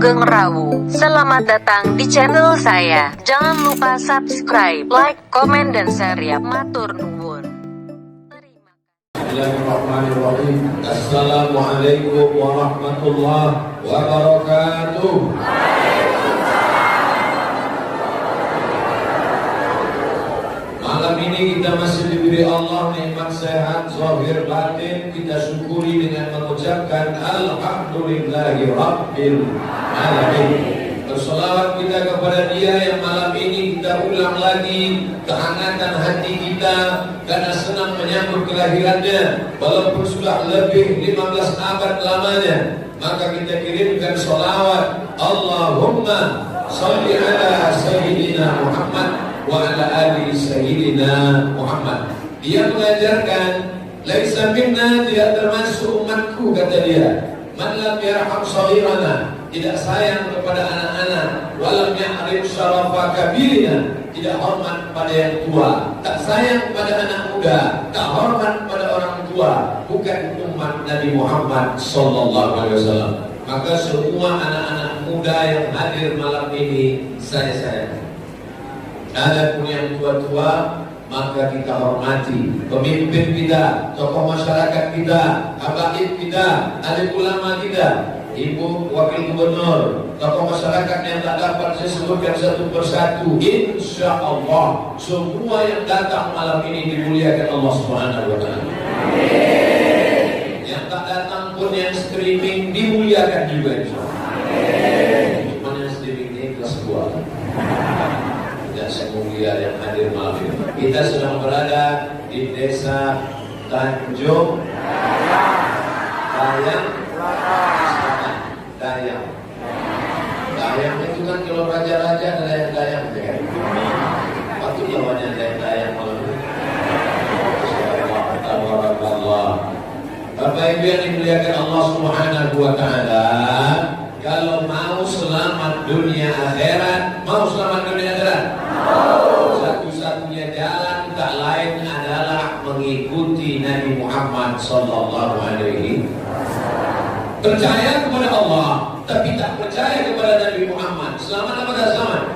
Sugeng Rawu. Selamat datang di channel saya. Jangan lupa subscribe, like, komen, dan share ya. Matur nuwun. Bismillahirrahmanirrahim. Assalamualaikum warahmatullahi wabarakatuh. Malam ini kita masih diberi Allah nikmat sehat zahir batin, kita syukuri dengan mengucapkan alhamdulillahi rabbil alamin. Bersolawat kita kepada Dia yang malam ini kita ulang lagi kehangatan hati kita karena senang menyambut kelahirannya, walaupun sudah lebih 15 abad lamanya. Maka kita kirimkan solawat, Allahumma salli ala Sayyidina Muhammad wa ala ali Sayyidina Muhammad. Dia mengajarkan, laisa minna, tidak termasuk umatku, kata dia, man lam yarham saghirana, tidak sayang kepada anak-anak, walam ya'rif syarafa kabirina, tidak hormat pada yang tua, tak sayang pada anak muda, tak hormat pada orang tua, bukan umat Nabi Muhammad sallallahu alaihi wasallam. Maka semua anak-anak muda yang hadir malam ini saya sayang. Adapun yang tua-tua maka kita hormati pemimpin kita, tokoh masyarakat kita, habaib kita, alim ulama kita, ibu wakil gubernur, tokoh masyarakat yang tak dapat saya sebutkan satu persatu. Insya Allah semua yang datang malam ini dimuliakan Allah Subhanahu wa Ta'ala. Yang tak datang pun yang streaming dimuliakan juga, insya Allah. Cuma yang streaming ini kelas 2. Semulia yang hadir malam ini. Kita sedang berada di desa Tanjung Dayang. Dayang itu kan kalau raja-raja ada Dayang kan? Waktu lawannya Dayang malam ini. Subhanallah. Bapak Ibu yang dimuliakan Allah Subhanahu wa Ta'ala, kalau mau selamat dunia akhirat, mau selamat dunia akhirat, satu-satunya jalan tak lain adalah mengikuti Nabi Muhammad sallallahu alaihi wasallam. Percaya kepada Allah tapi tak percaya kepada Nabi Muhammad, selamat apa tak selamat?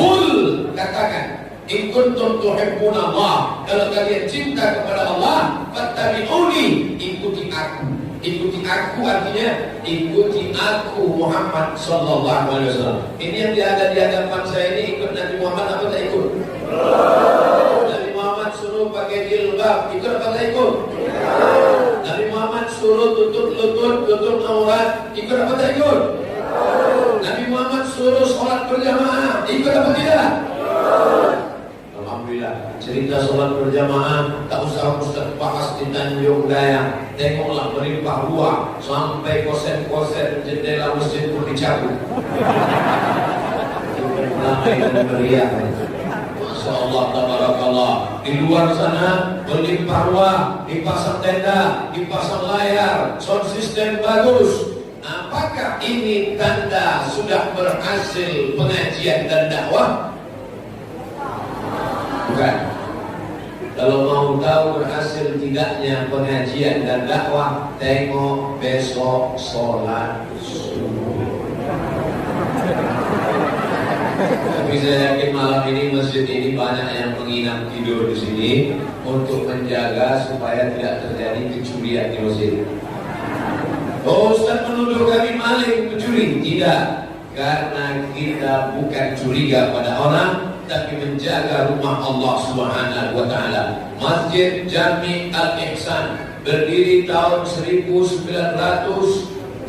Qul, katakan, in kuntum tuhibbuna Allah, kalau kalian cinta kepada Allah, fattabi'uni, ikuti aku. Ikuti aku artinya ikuti aku Muhammad sallallahu alaihi wasallam. Ini yang ada di hadapan saya ini ikut Nabi Muhammad apa tak ikut? Nabi Muhammad suruh pakai jilbab, ikut apa tak ikut? Nabi Muhammad suruh tutup lutut, tutup aurat, ikut apa tak ikut? Nabi Muhammad suruh sholat berjamaah, ikut apa tidak? Alhamdulillah, cerita sholat berjamaah tak usah Ustaz bahas di Tanjung Dayang. Tengoklah berlimpah ruah sampai kosen-kosen jendela masjid pun dicabut. Ramai dan meriah. Masya Allah, tabarakallah. Di luar sana berlimpah ruah, dipasang tenda, dipasang layar, sound system bagus. Apakah ini tanda sudah berhasil pengajian dan dakwah? Bukan. Kalau mau tahu berhasil tidaknya pengajian dan dakwah, tengok besok sholat subuh. Tapi saya yakin malam ini masjid ini banyak yang menginap tidur di sini untuk menjaga supaya tidak terjadi kecurian di masjid. Oh, Ustaz menuduh kami maling, pencuri? Tidak, karena kita bukan curiga pada orang, tapi menjaga rumah Allah Subhanahu wa Ta'ala. Masjid Jami Al-Ihsan berdiri tahun 1939.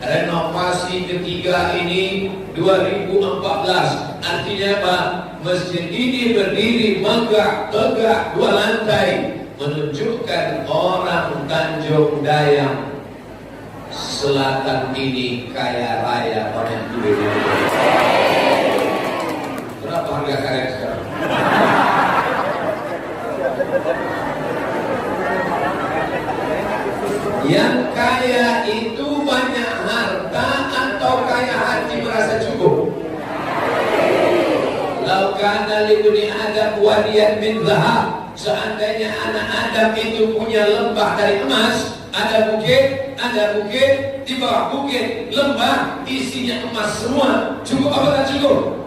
Renovasi ketiga ini 2014. Artinya apa? Masjid ini berdiri megah, tegak, 2 lantai, menunjukkan orang Tanjung Dayang Selatan ini kaya raya, banyak duit. Berapa harga karet sekarang? Yang kaya itu banyak harta atau kaya hati merasa cukup? Lau kana libni Adam wadiyan min zahab, seandainya anak Adam itu punya lembah dari emas, ada bukit, ada bukit, di bawah bukit lembah isinya emas semua. Cukup apa tak cukup?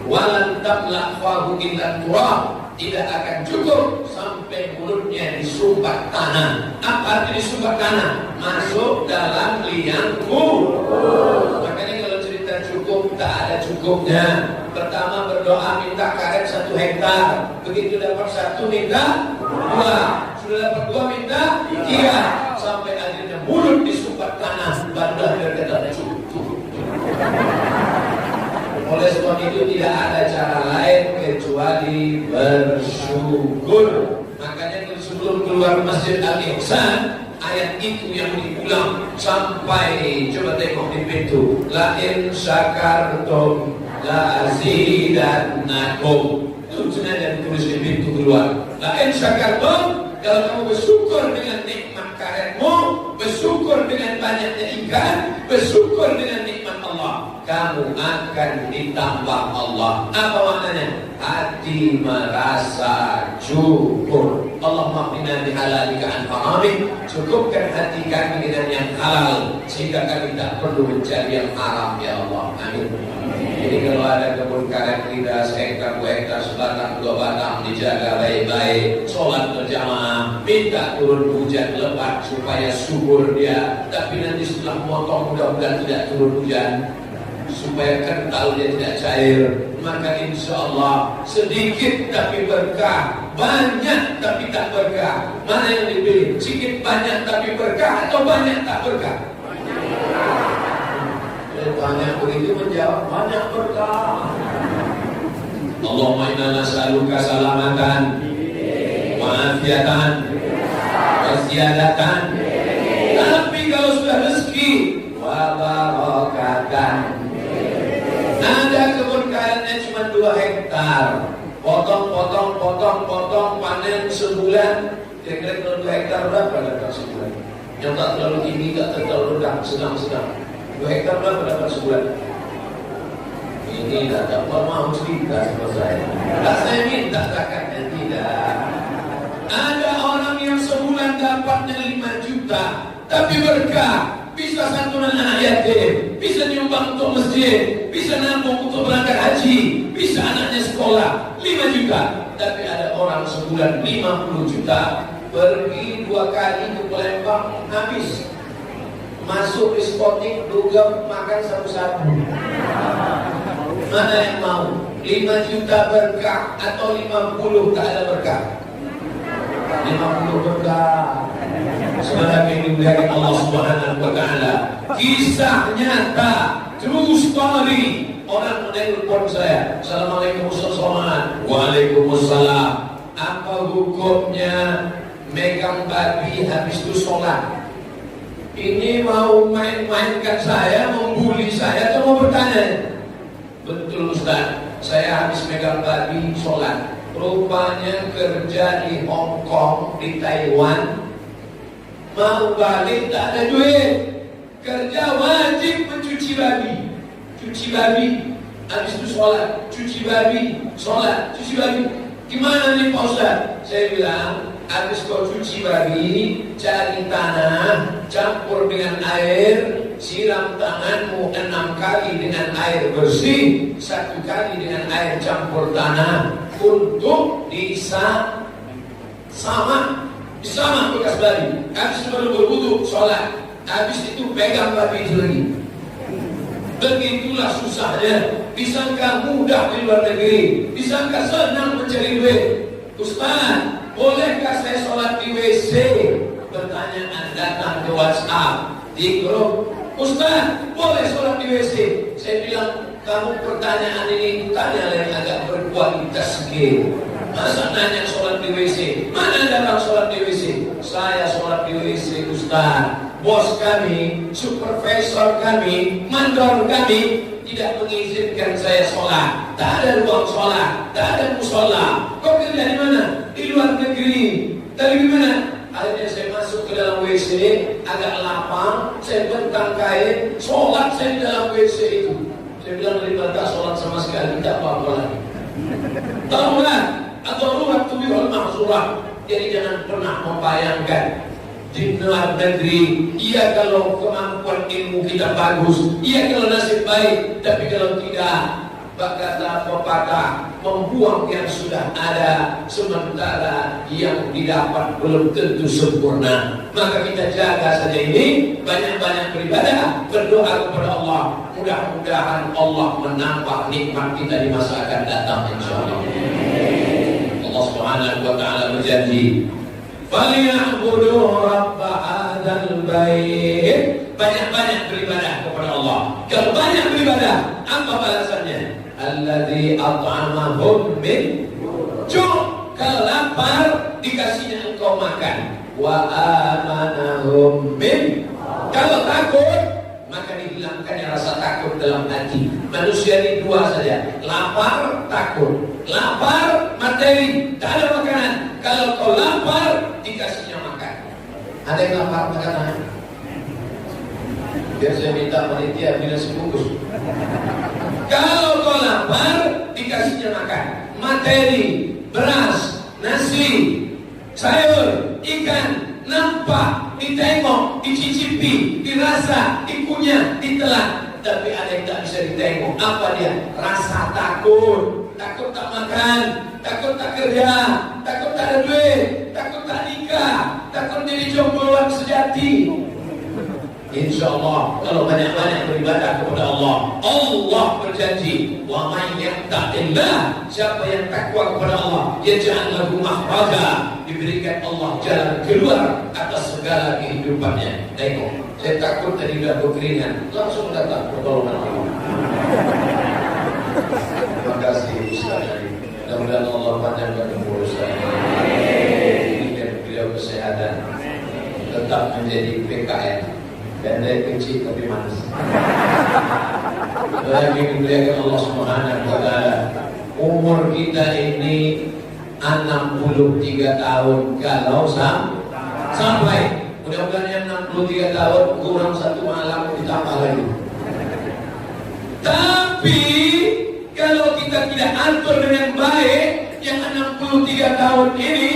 Walan tamla fahu illa turab, tidak akan cukup sampai mulutnya disumbat tanah. Apa arti disumbat tanah? Masuk dalam liangku. Makanya kalau cerita cukup, tak ada cukupnya. Pertama berdoa minta karet 1 hektar, begitu dapat 1 minta 2, sudah dapat 2 minta 3, sampai akhirnya mulut disumbat tanah, barulah berkata cukup. Oleh sebab itu tidak ada cara lain kecuali bersyukur. Makanya sebelum keluar Masjid Al-Ihsan, ayat itu yang diulang sampai, coba tengok di pintu, la in syakartum la azidannakum. Itu sengaja ditulis di pintu keluar. La in syakartum, kalau kamu bersyukur dengan nikmat karetmu, bersyukur dengan banyaknya ikan, bersyukur dengan nikmat Allah, kamu akan ditambah Allah. Apa maknanya? Hati merasa cukup. Allahumma qina bihalalika an haramik, cukupkan hati kami dengan yang halal sehingga kami tak perlu mencari yang haram, ya Allah. Amin. Jadi kalau ada kebun karet kita 1 hektar, 2 hektar, sebatang 2 batang, dijaga baik-baik, sholat berjamaah, minta turun hujan lebat supaya subur dia. Tapi nanti setelah motong mudah-mudahan tidak turun hujan, supaya kental dia tidak cair. Maka insya Allah sedikit tapi berkah, banyak tapi tak berkah. Mana yang dipilih? Sedikit banyak tapi berkah atau banyak tak berkah? Banyak begitu menjawab banyak berkah. Allahumma inna nas'aluka salamatan wa afiatan wa ziyadatan. Tapi kalau sudah rezeki wa barakatan. Ada kebun karetnya cuma 2 hektar, potong, panen sebulan. Kira-kira kalau 2 hektar berapa dapat sebulan? Yang tak terlalu tinggi, tak terlalu rendah, sedang-sedang. 2 hektar berapa dapat sebulan? Ini tak dapat mau cerita sama saya. Tak saya minta zakatnya, tidak. Ada orang yang sebulan dapatnya 5 juta, tapi berkah. Bisa santunan anak yatim, bisa nyumbang untuk masjid, bisa nabung untuk berangkat haji, bisa anaknya sekolah 5 juta. Tapi ada orang sebulan 50 juta, pergi 2 kali ke Palembang, habis. Masuk diskotik, dugem, makan sabu-sabu. Mana yang mau? 5 juta berkah atau 50 tak ada berkah? 50 berkah. Sebenarnya ini dari Allah Subhanahu wa Ta'ala. Kisah nyata, true story. Orang menelpon saya, Assalamualaikum Ustaz. Waalaikumsalam. Apa hukumnya megang babi habis itu sholat? Ini mau main-mainkan saya, membuli saya, atau mau bertanya? Betul Ustaz, saya habis megang babi sholat. Rupanya kerja di Hong Kong, di Taiwan. Mau balik tak ada duit, kerja wajib mencuci babi. Cuci babi, habis itu sholat, cuci babi, sholat, cuci babi. Gimana nih Pak Ustaz? Saya bilang, habis kau cuci babi, cari tanah, campur dengan air, siram tanganmu 6 kali dengan air bersih, 1 kali dengan air campur tanah, untuk sama bekas babi. Habis itu baru berwudu, sholat. Habis itu pegang babi itu lagi. Begitulah susahnya. Disangka mudah di luar negeri, disangka senang mencari duit. Ustaz, bolehkah saya sholat di WC? Pertanyaan datang ke WhatsApp, di grup. Ustaz, boleh sholat di WC? Saya bilang, kamu pertanyaan ini tanya yang agak berkualitas sedikit. Masa nanya sholat di WC? Mana ada orang sholat di WC? Saya sholat di WC Ustaz. Bos kami, supervisor kami, mandor kami tidak mengizinkan saya sholat. Tak ada ruang sholat, tak ada musola. Kau kerja di mana? Di luar negeri. Dari mana? Akhirnya saya masuk ke dalam WC, agak lapang, saya bentang kain, sholat saya di dalam WC itu. Saya bilang daripada tak sholat sama sekali, tak apa-apa lagi. Tahulah, atau rurat tubihul mahsurah. Jadi jangan pernah membayangkan di luar negeri, iya kalau kemampuan ilmu kita bagus, iya kalau nasib baik, tapi kalau tidak, kata pepatah, membuang yang sudah ada sementara yang didapat belum tentu sempurna. Maka kita jaga saja ini, banyak-banyak beribadah, berdoa kepada Allah, mudah-mudahan Allah menambah nikmat kita di masa akan datang, insyaallah. Allah Subhanahu wa taala berjanji, "Falyabudu rabb hadzal bait." Banyak-banyak beribadah kepada Allah. Kalau banyak beribadah, apa balasannya? Alladzi at'amahum min ju'. Kalau lapar, dikasihnya engkau makan. Wa amanahum min. Kalau takut, maka dihilangkannya rasa takut dalam hati. Manusia ini dua saja, lapar, takut. Lapar, materi, tak ada makanan. Kalau kau lapar, dikasihnya makan. Ada yang lapar makanan? Biar saya minta panitia bila sebungkus. Kalau kau lapar, dikasihnya makan. Materi, beras, nasi, sayur, ikan, nampak, ditengok, dicicipi, dirasa, dikunyah, ditelan. Tapi ada yang tak bisa ditengok. Apa dia? Rasa takut. Takut tak makan, takut tak kerja, takut tak ada duit, takut tak nikah, takut jadi jombloan sejati. InsyaAllah kalau banyak-banyak beribadah kepada Allah, Allah berjanji, wa man yattaqillah, siapa yang takwa kepada Allah, yaj'al lahu makhraja, diberikan Allah jalan keluar atas segala kehidupannya. Tengok, saya takut tadi sudah berkeringat, langsung datang pertolongan Allah. Terima kasih Ustaz. Mudah-mudahan Allah panjangkan umur Ustaz. Berikan beliau kesehatan, tetap menjadi PKN. Pendek kecil tapi manis. Lagi dimuliakan Allah Subhanahu wa taala. Umur kita ini 63 tahun kalau sampai. Mudah-mudahan yang 63 tahun kurang satu malam ditambah lagi. Tapi kalau kita tidak atur dengan baik, yang 63 tahun ini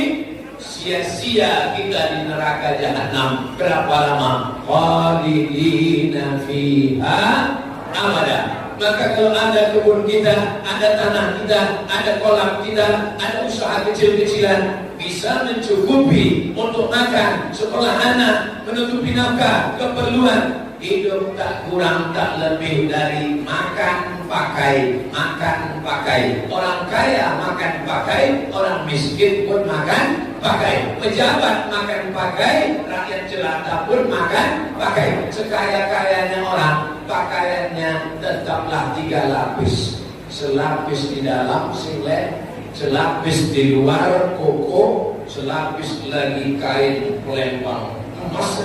sia-sia kita di neraka jahanam. Berapa lama? Khalidina fiha abada. Maka kalau ada kebun kita, ada tanah kita, ada kolam kita, ada usaha kecil-kecilan, bisa mencukupi untuk makan, sekolah anak, menutupi nafkah, keperluan, hidup tak kurang tak lebih dari makan pakai, makan pakai. Orang kaya makan pakai, orang miskin pun makan pakai. Pejabat makan pakai, rakyat jelata pun makan pakai. Sekaya-kayanya orang, pakaiannya tetaplah 3 lapis. Selapis di dalam singlet, selapis di luar koko, selapis lagi kain pelempang emas.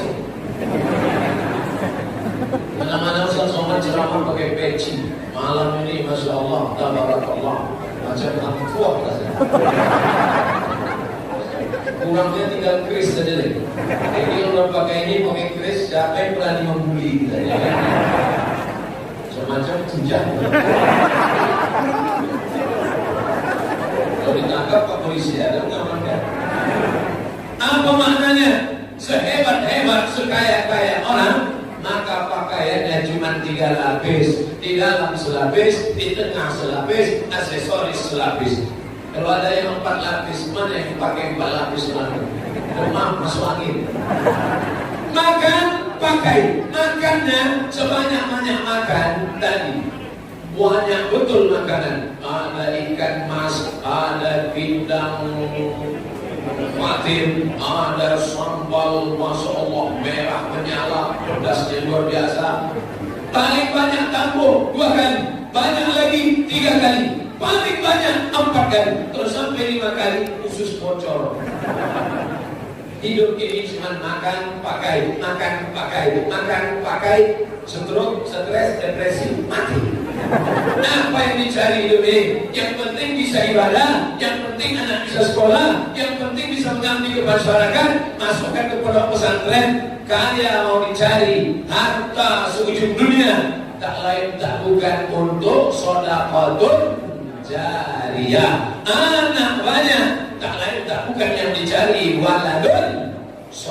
Mana-mana Ustaz Somad ceramah pakai peci. Malam ini Masya Allah, tabarakallah, macam angkuah rasanya. Kurangnya tinggal keris saja deh. Jadi orang pakai ini, pakai keris, siapa yang berani membuli kita ya? Semacam tunjang. Kalau ditangkap Pak polisi ada ngamankan. Apa maknanya? Sehebat-hebat, sekaya-kaya orang, maka pakaiannya cuma 3 lapis. Di dalam selapis, di tengah selapis, aksesoris selapis. Kalau ada yang 4 lapis, mana yang pakai 4 lapis lagi? Demam masuk angin. Makan, pakai. Makannya sebanyak-banyak makan tadi. Banyak betul makanan. Ada ikan mas, ada pindang patin, ada sambal, Masya Allah, merah menyala, pedasnya luar biasa. Paling banyak tambah 2 kali, banyak lagi 3 kali, paling banyak 4 kali. Kalau sampai 5 kali, usus bocor. Hidup ini cuma makan, pakai, makan, pakai, makan, pakai, stroke, stres, depresi, mati. Apa yang dicari hidup ini? Yang penting bisa ibadah, yang penting anak bisa sekolah, yang penting bisa mengabdi ke masyarakat, masukkan ke pondok pesantren. Kaya mau dicari, harta seujung dunia, tak lain tak bukan untuk sedekahun jariyah. Anak banyak, tak lain tak bukan yang dicari waladun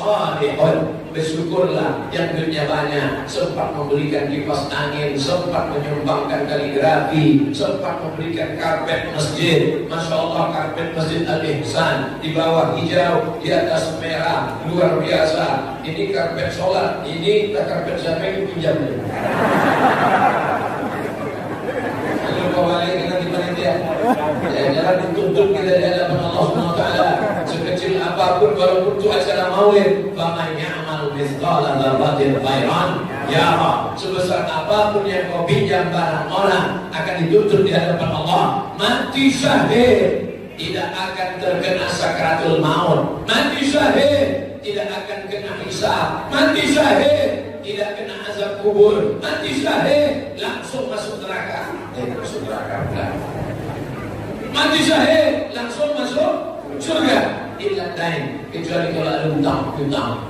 salihun. Bersyukurlah yang duitnya banyak, sempat membelikan kipas angin, sempat menyumbangkan kaligrafi, sempat memberikan karpet masjid. Masya Allah, karpet masjid Al-Ihsan, di bawah hijau, di atas merah, luar biasa. Ini karpet sholat, ini karpet siapa yang pinjamnya? Lalu kau balik dengan di panitia. Jangan dituntut kita di hadapan Allah Subhanahu wa taala. Sekecil apapun walaupun itu acara maulid, faman ya'mal mithqala dzarratin khairan yara. Sebesar apapun yang kau pinjam barang orang akan dituntut di hadapan Allah. Mati syahid tidak akan terkena sakratul maut. Mati syahid tidak akan kena hisab. Mati syahid tidak kena azab kubur. Mati syahid langsung masuk neraka. Masuk neraka pula. Mati syahid langsung masuk surga. Illa dain, kecuali kalau ada hutang.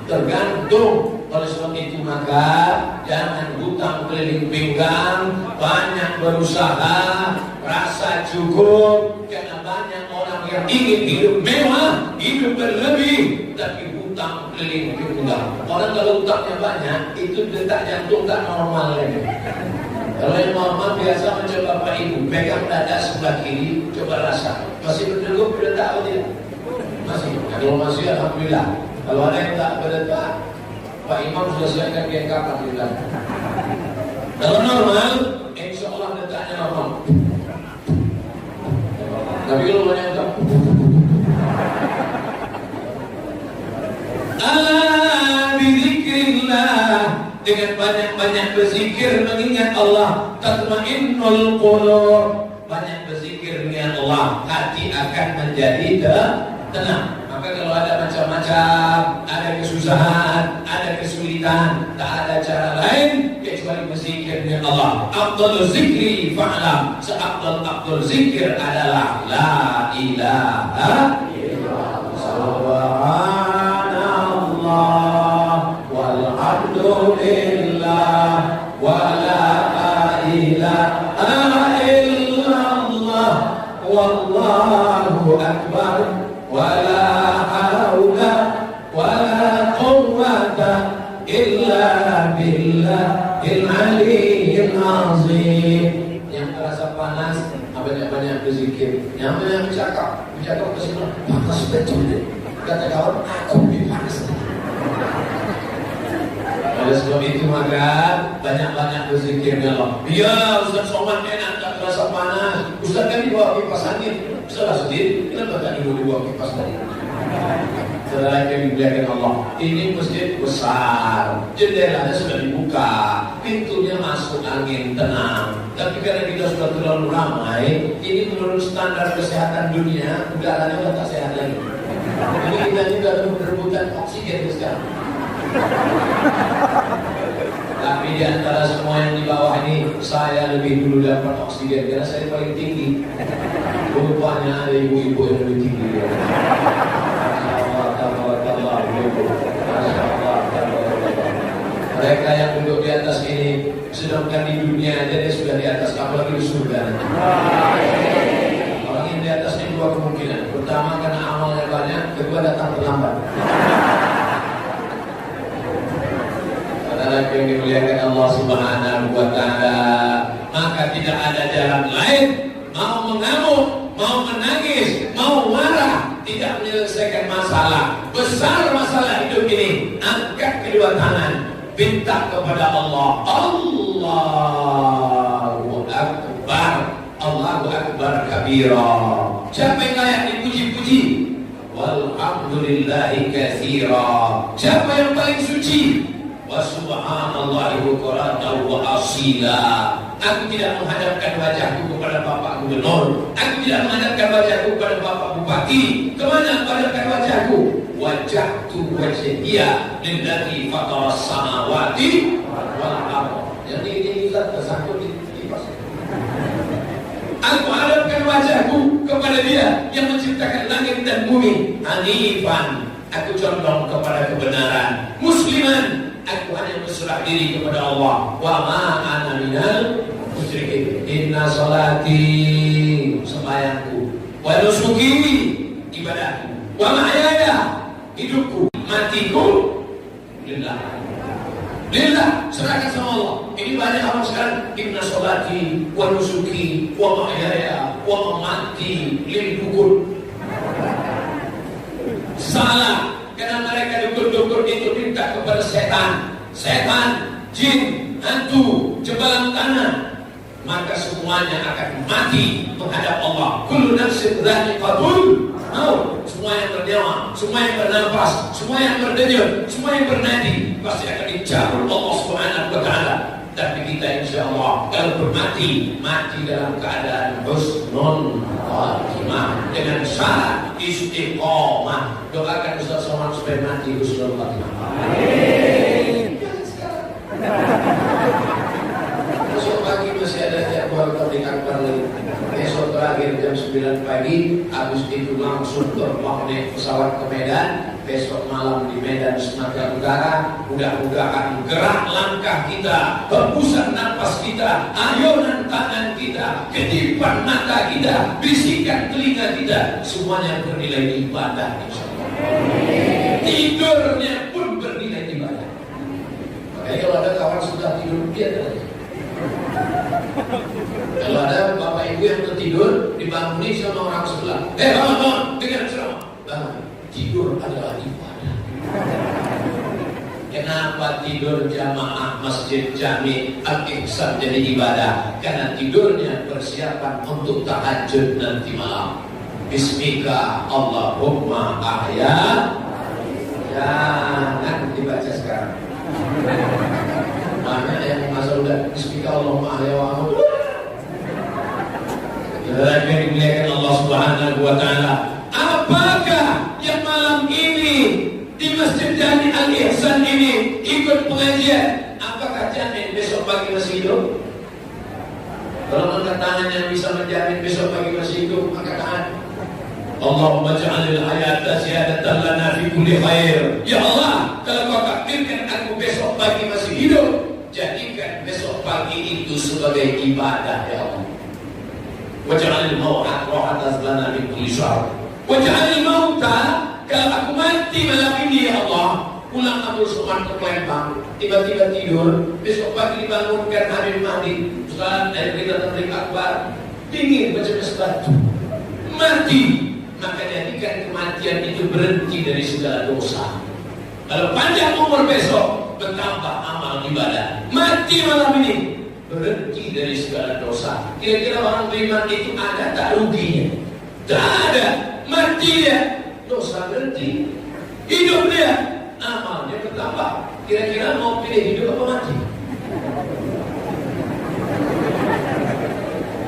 Tergantung. Oleh sebab itu maka jangan hutang keliling pinggang, banyak berusaha, rasa cukup. Karena banyak orang yang ingin hidup mewah, hidup berlebih, tapi hutang keliling pinggang. Orang kalau hutangnya banyak, itu detak jantung tak normal lagi. Kalau yang normal biasa mencoba Pak Ibu, pegang dada sebelah kiri, coba rasa. Masih berdegup, berdetak atau tidak? Masih. Kalau masih, alhamdulillah. Kalau ada yang tak berdetak, Pak Imam sudah siapkan dia kapan di belakang. Kalau normal, insya Allah detaknya normal. Tapi kalau banyak tak. Ala bizikrillah, dengan banyak-banyak berzikir mengingat Allah, tatmainnul qulub. Banyak berzikir mengingat Allah, hati akan menjadi tenang. Maka kalau ada macam-macam, ada kesusahan, ada kesulitan, tak ada cara lain kecuali berzikir dengan Allah. Afdalul zikri fa'lam, seafdal zikir adalah la ilaha illallah. Subhanallah walhamdulillah wa la ilaha illallah wallahu akbar wala haula wala quwwata illa billahil aliyyil azim. Yang merasa panas, banyak-banyak berzikir. Yang banyak bercakap ke sini, panas betul deh. Kata kawan, aku lebih panas. Oleh sebab itu maka banyak-banyak berzikir ya Allah. Iya, Ustaz Somad enak, tak terasa panas. Ustaz kan dibawa kipas angin. Salah sendiri, kenapa tak dibawa kipas tadi? Saudara yang dimuliakan Allah, ini masjid besar, jendelanya sudah dibuka, pintunya masuk angin tenang. Tapi karena kita sudah terlalu ramai, ini menurut standar kesehatan dunia, udaranya sudah tak sehat lagi. Jadi kita juga berebutan oksigen sekarang. Tapi di antara semua yang di bawah ini, saya lebih dulu dapat oksigen karena saya paling tinggi. Rupanya ada ibu-ibu yang lebih tinggi. Mereka yang duduk di atas ini, sedangkan di dunia aja dia sudah di atas, apalagi di surga. Orang yang di atas ini dua kemungkinan. Pertama karena amalnya banyak, kedua datang terlambat. Adalah yang dimuliakan Allah Subhanahu wa taala. Maka tidak ada jalan lain, mau mengamuk, mau menangis, mau marah, tidak menyelesaikan masalah. Besar masalah hidup ini, angkat kedua tangan, minta kepada Allah. Allahu Akbar, Allahu Akbar kabira. Siapa yang layak dipuji-puji? Walhamdulillahi katsira. Siapa yang paling suci? Wa subhanallahi bukratan wa asila. Aku tidak menghadapkan wajahku kepada Bapak Gubernur. Aku tidak menghadapkan wajahku kepada Bapak Bupati. Kemana menghadapkan wajahku? Wajahtu wajhiya lillazi fataras samawati wal ardh. Jadi ini kita tersangkut di kipas. Aku hadapkan wajahku kepada Dia yang menciptakan langit dan bumi. Hanifan, aku condong kepada kebenaran. Musliman, aku hanya berserah diri kepada Allah. Wa ma ana minal musyrikin. Inna salati, sembahyangku, wa nusuki, ibadahku, wa mahyaya, hidupku, matiku lillah. Lillah, serahkan sama Allah. Ini banyak orang sekarang, inna sholati wa nusuki wa mahyaya wa mamati lil dukun. Salah, karena mereka dukun-dukun itu minta kepada setan, jin, hantu, jebalan tanah. Maka semuanya akan mati menghadap Allah. Kullu nafsin dha'iqatul maut. Semua yang bernyawa, semua yang bernafas, semua yang berdenyut, semua yang bernadi pasti akan dicabut Allah Subhanahu wa taala. Tapi kita insyaallah kalau bermati, mati dalam keadaan husnul khatimah dengan syarat istiqomah. Doakan Ustaz Somad supaya mati husnul khatimah. Amin. Besok pagi masih ada jadwal tabligh akbar lagi. Besok terakhir jam 9 pagi, habis itu langsung terbang naik pesawat ke Medan. Besok malam di Medan Sumatera Utara. Mudah-mudahan gerak langkah kita, hembusan nafas kita, ayunan tangan kita, kedipan mata kita, bisikan telinga kita, semuanya bernilai ibadah insyaallah. Tidurnya pun bernilai ibadah. Makanya kalau ada kawan sudah tidur, biar aja. Kalau ada bapak ibu yang tertidur, dibangunin sama orang sebelah. Bangun, dengar ceramah. Bangun. Tidur adalah ibadah. Kenapa tidur jamaah masjid Jami Al-Ihsan jadi ibadah? Karena tidurnya persiapan untuk tahajud nanti malam. Bismika Allahumma ahya. Jangan dibaca sekarang. Banyak yang masa udah Bismika Allahumma ahya wa amut. Yang dimuliakan Allah Subhanahu wa taala. Apakah yang malam ini di Masjid Jami Al-Ihsan ini ikut pengajian? Apakah jamin besok pagi masih hidup? Kalau angkat tangan yang bisa menjamin besok pagi masih hidup, angkat tangan. Allahumma ja'alil hayata ziyadatan lana fi kulli khair. Ya Allah, kalau kau takdirkan aku besok pagi masih hidup, jadikan besok pagi itu sebagai ibadah ya Allah. Waj'alil mau'at rahatan lana min kulli syarr. Waj'alil mauta, kalau aku mati malam ini ya Allah, pulang Abdul Somad ke Palembang, tiba-tiba tidur, besok pagi dibangunkan Habib Mahdi, Ustaz, ayo kita tabligh akbar, dingin macam es batu, mati. Maka jadikan kematian itu berhenti dari segala dosa. Kalau panjang umur besok, bertambah amal ibadah. Mati malam ini, berhenti dari segala dosa. Kira-kira orang beriman itu ada tak ruginya? Tak ada. Mati dia, dosa berhenti. Hidup dia, amalnya bertambah. Kira-kira mau pilih hidup apa mati?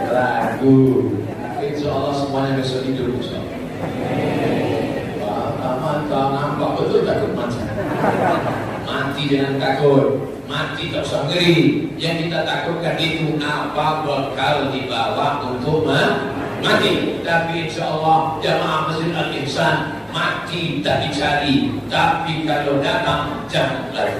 Ragu. Insya Allah semuanya besok hidup insya Allah. Mantap, nampak betul takut mati. Mati jangan takut. Mati tak usah ngeri. Yang kita takutkan itu apa bakal dibawa untuk mati. Tapi insya Allah jamaah Masjid Al-Ihsan mati tak dicari. Tapi kalau datang jangan lari.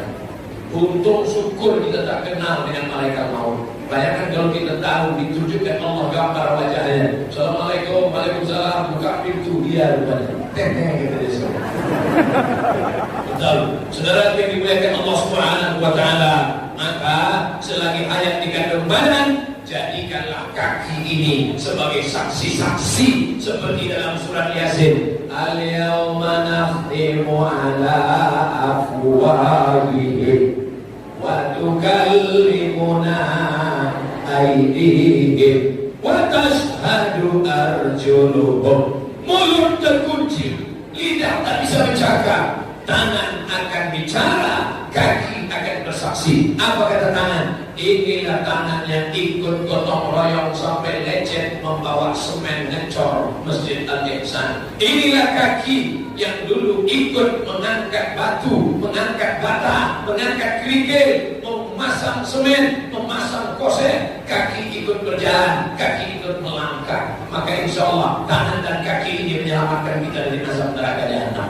Untung syukur kita tak kenal dengan malaikat maut. Bayangkan kalau kita tahu ditunjukkan Allah gambar wajahnya. Assalamualaikum, waalaikumsalam, buka pintu dia rupanya. Kata dia semua. Betul. Saudara yang dimuliakan Allah Subhanahu wa taala, maka selagi hayat dikandung badan, jadikanlah kaki ini sebagai saksi-saksi seperti dalam surat Yasin. Al-yawma nakhtimu ala afwahihim wa tukallimuna aydihim wa tashhadu arjuluhum. Mulut terkunci, lidah tak bisa bercakap, tangan akan bicara, kaki akan bersaksi. Apa kata tangan? Inilah tangan yang ikut gotong royong sampai lecet membawa semen ngecor Masjid Al-Ihsan. Inilah kaki yang dulu ikut mengangkat batu, mengangkat bata, mengangkat kerikil, memasang semen, memasang kosen. Kaki ikut berjalan, kaki ikut melangkah. Maka insya Allah tangan dan kaki ini menyelamatkan kita dari azab neraka jahanam.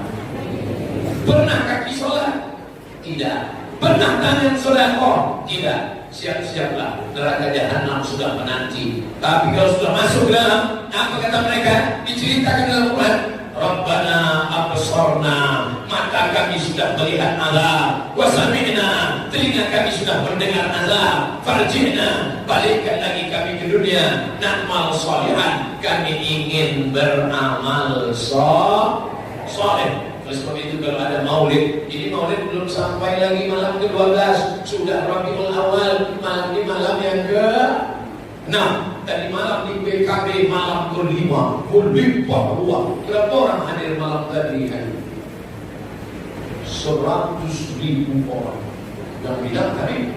Pernah kaki sholat? Tidak. Pernah tangan sedekah? Tidak. Siap-siaplah, neraka jahanam sudah menanti. Tapi kalau sudah masuk ke dalam, apa kata mereka? Diceritakan dalam Quran, Rabbana absarna, mata kami sudah melihat azab, wa sami'na, telinga kami sudah mendengar azab, farji'na, balikkan lagi kami ke dunia, na'mal sholihan, kami ingin beramal soleh. Oleh sebab itu kalau ada maulid, ini maulid belum sampai lagi malam ke-12, sudah Rabiul Awal, malam ini malam yang ke-6. Tadi malam di PKB malam ke-5, berlimpah ruah. Berapa orang hadir malam tadi? 100.000 orang. Yang bilang tadi,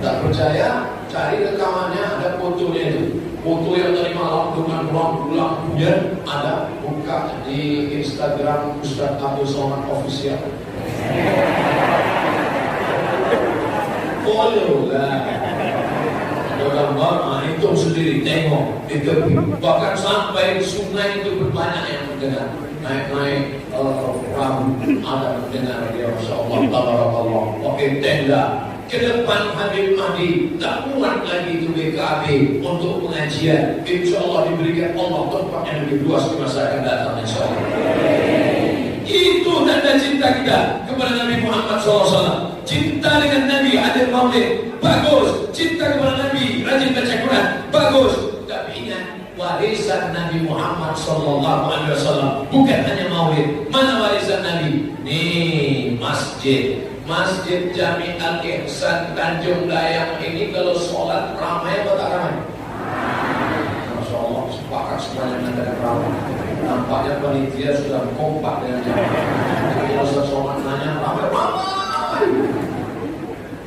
tak percaya, cari rekamannya, ada fotonya itu. Foto yang dari malam dengan pulang hujan ada, buka di Instagram Ustaz Abdul Somad Official. Follow lah. Gambar, itu sendiri tengok di tepi. Bahkan sampai sungai itu berbanyak yang mendengar. Naik perahu ada mendengar dia, Masya Allah, tabarakallah. Pakai tenda. Ke depan Habib Mahdi tak muat lagi itu BKB untuk pengajian. Insya Allah diberikan Allah tempat yang lebih luas di masa akan datang, insya Allah. Itu tanda cinta kita kepada Nabi Muhammad SAW. Cinta dengan Nabi, hadir maulid, bagus. Cinta kepada Nabi, rajin baca Quran, bagus. Tapi ingat, warisan Nabi Muhammad SAW bukan hanya maulid. Mana warisan Nabi? Nih, Masjid Jami Al-Ihsan Tanjung Dayang ini kalau sholat ramai apa tak ramai? Masya Allah, sepakat semuanya mengatakan ramai. Nampaknya panitia sudah kompak dengan jamaah. Kalau sholat nanya ramai.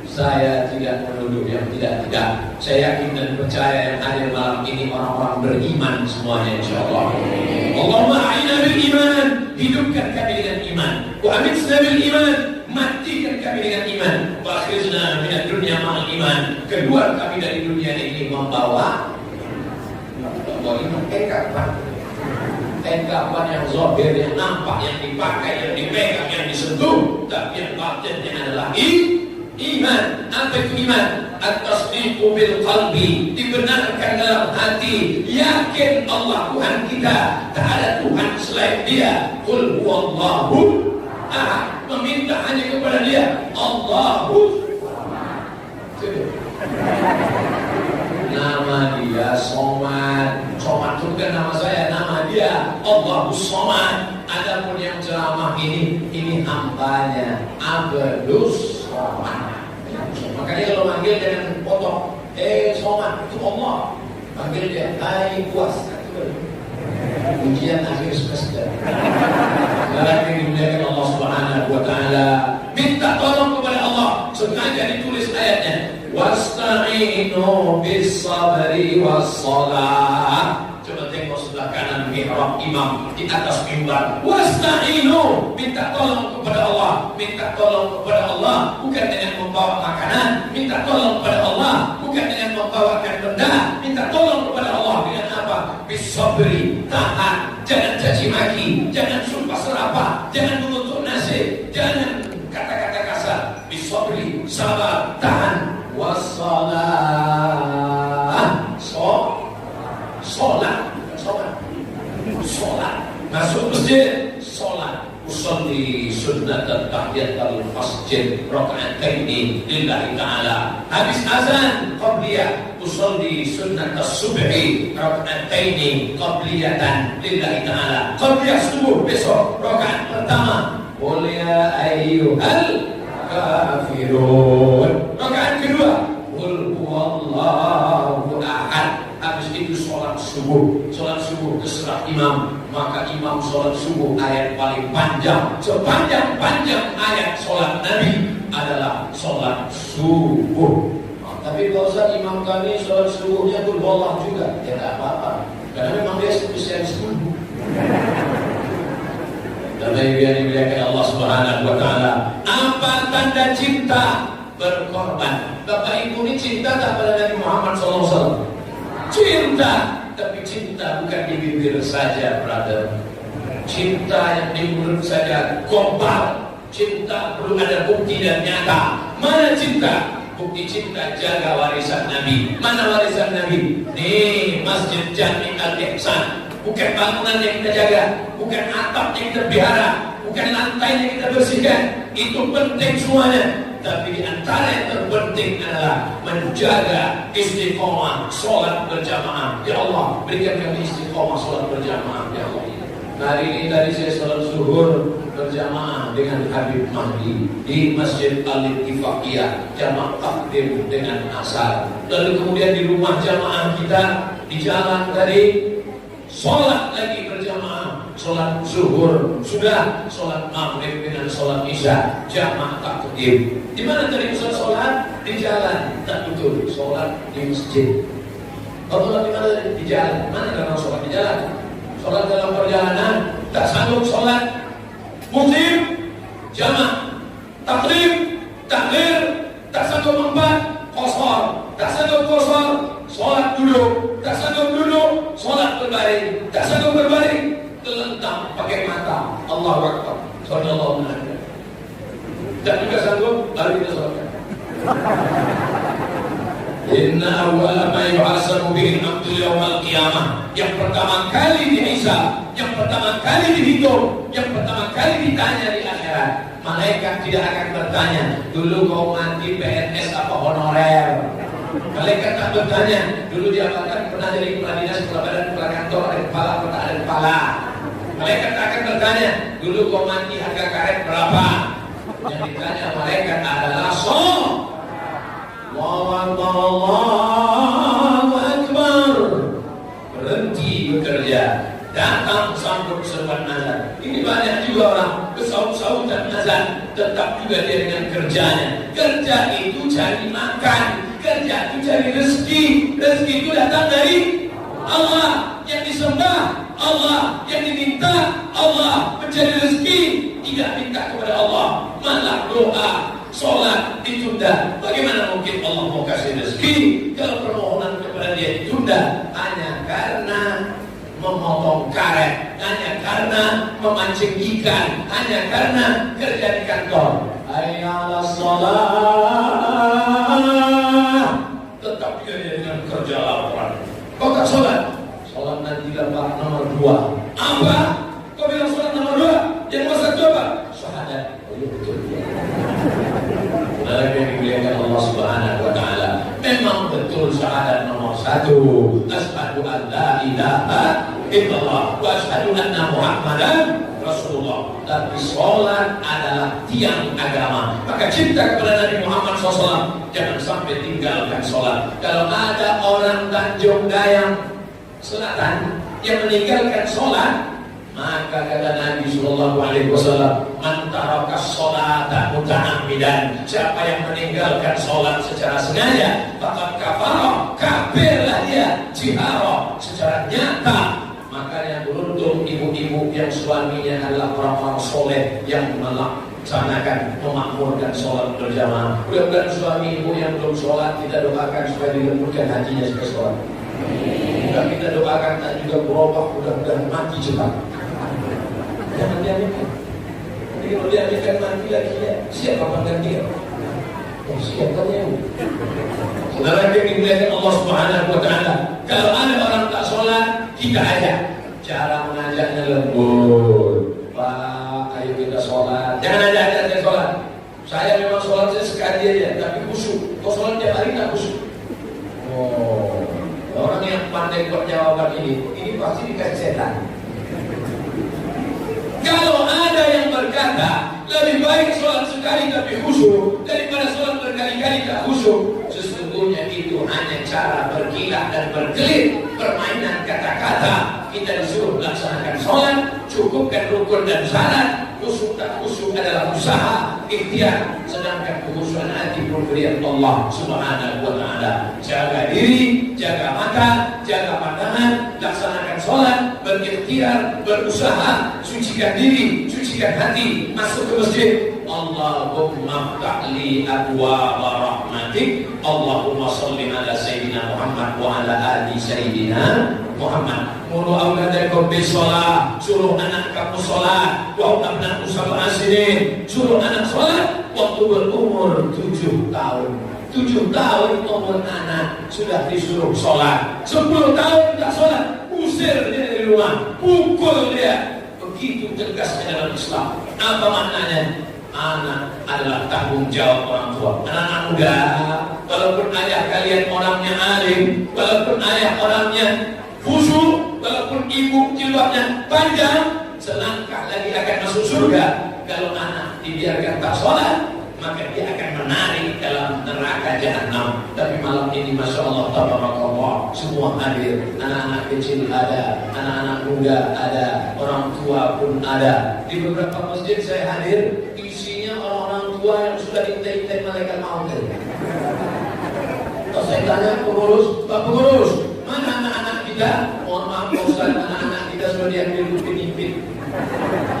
Saya tidak menuduh yang tidak. Saya yakin dan percaya yang hadir malam ini orang-orang beriman semuanya, insya Allah. Allahumma a'inna bil iman, hidupkan kami dengan iman. Wa amitsna bil iman, matikan kami dengan iman. Wa akhrijna minad dunya ma'al iman, keluar kami dari dunia ini membawa iman. Kapan yang zahir, yang nampak, yang dipakai, yang dipegang, yang disentuh, tapi yang batinnya adalah iman. Apa itu iman? At-tasdiqu bil qalbi, dibenarkan dalam hati, yakin Allah Tuhan kita, tak ada Tuhan selain Dia. Qul huwallahu ahad, meminta hanya kepada Dia, Allahu. Nama Dia Somad. Somad itu bukan nama saya, nama Dia Allahu Somad. Adapun yang ceramah ini hambanya Abdus Somad. Makanya kalau manggil jangan potong. Somad itu Allah. Panggil dia, hai puas. Ujian akhir semester. Sekarang ini dimuliakan Allah Subhanahu wa Ta'ala. Minta tolong kepada Allah. Sengaja ditulis ayatnya, wasta'inu bis sabri was salat. Coba tengok sebelah kanan mihrab imam di atas mimbar. Wasta'inu, minta tolong kepada Allah. Minta tolong kepada Allah bukan dengan membawa makanan. Minta tolong kepada Allah bukan dengan membawakan benda. Minta tolong kepada Allah dengan apa? Bis sabri, tahan. Jangan caci maki, jangan sumpah serapah, jangan mengutuk nasib, jangan kata-kata kasar. Bis sabri, sabar, tahan. Wassalah, sholat, masuk masjid, sholat. Usolli sunnat tahiyatul masjid raka'ataini lillahi ta'ala. Habis azan qabliyah, usolli sunnat as-subhi raka'ataini qabliyatan lillahi ta'ala. Qabliyah subuh besok rakaat pertama. Qul ya ayyuhal kafirun. Rakaat kedua, qul huwallahu ahad. Habis itu sholat subuh terserah imam. Maka imam sholat subuh ayat paling panjang, sepanjang-panjang ayat sholat Nabi adalah sholat subuh. Tapi kalau Ustaz imam kami sholat subuhnya qul huwallahu juga, ya tak apa-apa, karena memang dia spesialis subuh. Dan yang dimuliakan Allah Subhanahu wa Ta'ala, apa tanda cinta? Berkorban. Bapak Ibu ini cinta tak pada Nabi Muhammad SAW? Cinta, tapi cinta bukan di bibir saja, brother. Cinta yang di mulut saja gombal. Cinta perlu ada bukti dan nyata. Mana cinta? Bukti cinta, jaga warisan Nabi. Mana warisan Nabi? Nih, Masjid Jami Al-Ihsan. bukan bangunan yang kita jaga, bukan atap yang kita pelihara, bukan lantai yang kita bersihkan. Itu penting semuanya. Tapi di antara yang terpenting adalah menjaga istiqomah sholat berjamaah. Ya Allah, berikan kami istiqomah sholat berjamaah. Ya Allah. Hari ini tadi saya sholat zuhur berjamaah dengan Habib Mahdi di Masjid Al-Ittifaqiyah, jamaah takdim dengan asar. Lalu kemudian di rumah jamaah kita di jalan tadi sholat lagi berjamaah, sholat zuhur sudah, sholat maghrib dengan sholat isya jamaah takdim. Di mana tadi Ustaz sholat? Di jalan. Tak betul, sholat di masjid. Kalau sholat di mana? Di jalan. Mana orang sholat di jalan? Sholat dalam perjalanan, tak sanggup sholat muslim, jamaah takdim, takbir, tak sanggup empat, kosor, tak sanggup kosor, sholat duduk, tak sanggup duduk, sholat berbaring, tak sanggup berbaring, terlentang pakai mata, Allahu Akbar, sallallahu alaihi wasallam. Tak juga sanggup, lalu kita sholatkan. Inna awwala ma yuhasabu bihi al-'abdu yawmal qiyamah. Yang pertama kali dihisab, yang pertama kali dihitung, yang pertama kali ditanya di akhirat. Malaikat tidak akan bertanya, dulu kau mati PNS apa honorer. Malaikat tak bertanya, dulu diapakan pernah jadi kepala dinas, kepala badan, kepala kantor, ada kepala, tak ada kepala. Malaikat tak akan bertanya, dulu kau mati harga karet berapa. Yang ditanya malaikat adalah Allahu Akbar. Berhenti bekerja, datang sambut seruan azan. Ini banyak juga orang bersaut-sautan azan, tetap juga dia dengan kerjanya. Kerja itu cari makan, kerja itu cari rezeki. Rezeki itu datang dari Allah, yang disembah Allah, yang diminta Allah. Mencari rezeki tidak minta kepada Allah, malah doa, sholat ditunda. Bagaimana mungkin Allah mau kasih rezeki kalau permohonan kepada dia ditunda? Hanya karena memotong karet, hanya karena memancing ikan, hanya karena kerja di kantor. Hayya 'alas shalah. Tetap dia dengan kerja laporan. Kau tak sholat? Sholat nanti lembar nomor 2. Apa? Kau bilang sholat nomor 2? Yang nomor 1 apa? Syahadat. Oh iya betul. Yang dimuliakan Allah Subhanahu wa taala, memang betul syahadat nomor 1. Asyhadu an la ilaha illallah wa asyhadu anna Muhammadan Rasulullah. Tapi sholat adalah tiang agama. Maka cinta kepada Nabi Muhammad SAW, jangan sampai tinggalkan sholat. Kalau ada orang Tanjung Dayang Selatan yang meninggalkan sholat, maka kata Nabi Sallallahu Alaihi Wasallam, man tarakas sholata muta'ammidan, siapa yang meninggalkan sholat secara sengaja, faqad kafara, kafirlah dia, jihara, secara nyata. Makanya beruntung ibu-ibu yang suaminya adalah orang-orang soleh yang melaksanakan, memakmurkan sholat berjamaah. Mudah-mudahan suami ibu yang belum sholat, kita doakan supaya dilembutkan hatinya supaya sholat. Kita doakan tak juga berubah, mudah-mudahan mati cepat. Jangan diambilkan. Jadi kalau diambilkan mati lagi ya, siapa pengganti? Oh, siapa yang? Saudara yang dimuliakan Allah Subhanahu wa taala, kalau ada orang tak sholat, kita ajak. Cara mengajaknya lembut. Pak, ayo kita sholat. Jangan ajak saya sholat. Saya memang sholat saya sekali aja, tapi khusyuk. Kau sholat tiap hari tak khusyuk? Oh, orang yang pandai buat jawaban ini pasti dikasih setan. Kalau ada yang berkata lebih baik sholat sekali tapi khusyuk daripada sholat berkali-kali tak khusyuk, sesungguhnya itu hanya cara berkilah dan berkelit, permainan kata-kata. Kita disuruh melaksanakan sholat, cukupkan rukun dan syarat. Khusyuk tak khusyuk adalah usaha, ikhtiar. Sedangkan kekhusyuan hati pemberian Allah Subhanahu wa taala. Jaga diri, jaga mata, jaga pandangan, laksanakan sholat, berikhtiar, berusaha, sucikan diri, sucikan hati, masuk ke masjid. Allahumma ftahli abwaaba rahmatik. Allahumma salli ala Sayyidina Muhammad wa ala ali Sayyidina Muhammad. Mulu auladakum bisolah, suruh anak kamu sholat. Wa abnaku sab'a sinin, suruh anak sholat waktu berumur 7 tahun. 7 tahun umur anak sudah disuruh sholat. 10 tahun tak sholat, usir dia dari rumah, pukul dia. Begitu tegasnya dalam Islam. Apa maknanya? Anak adalah tanggung jawab orang tua. Anak-anak muda, walaupun ayah kalian orangnya alim, walaupun ayah orangnya khusyuk, walaupun ibu jilbabnya panjang, selangkah lagi akan masuk surga. Kalau anak dibiarkan tak sholat, maka dia akan menarik dalam neraka jahanam. Tapi malam ini Masya Allah, tabarakallah, semua hadir. Anak-anak kecil ada, anak-anak muda ada, orang tua pun ada. Di beberapa masjid saya hadir, isinya orang-orang tua yang sudah diintai-intai malaikat maut. Kalau saya tanya pengurus, Pak Pengurus, mana anak-anak kita? Mohon maaf Pak Ustaz, anak-anak kita sudah diambil upin-ipin.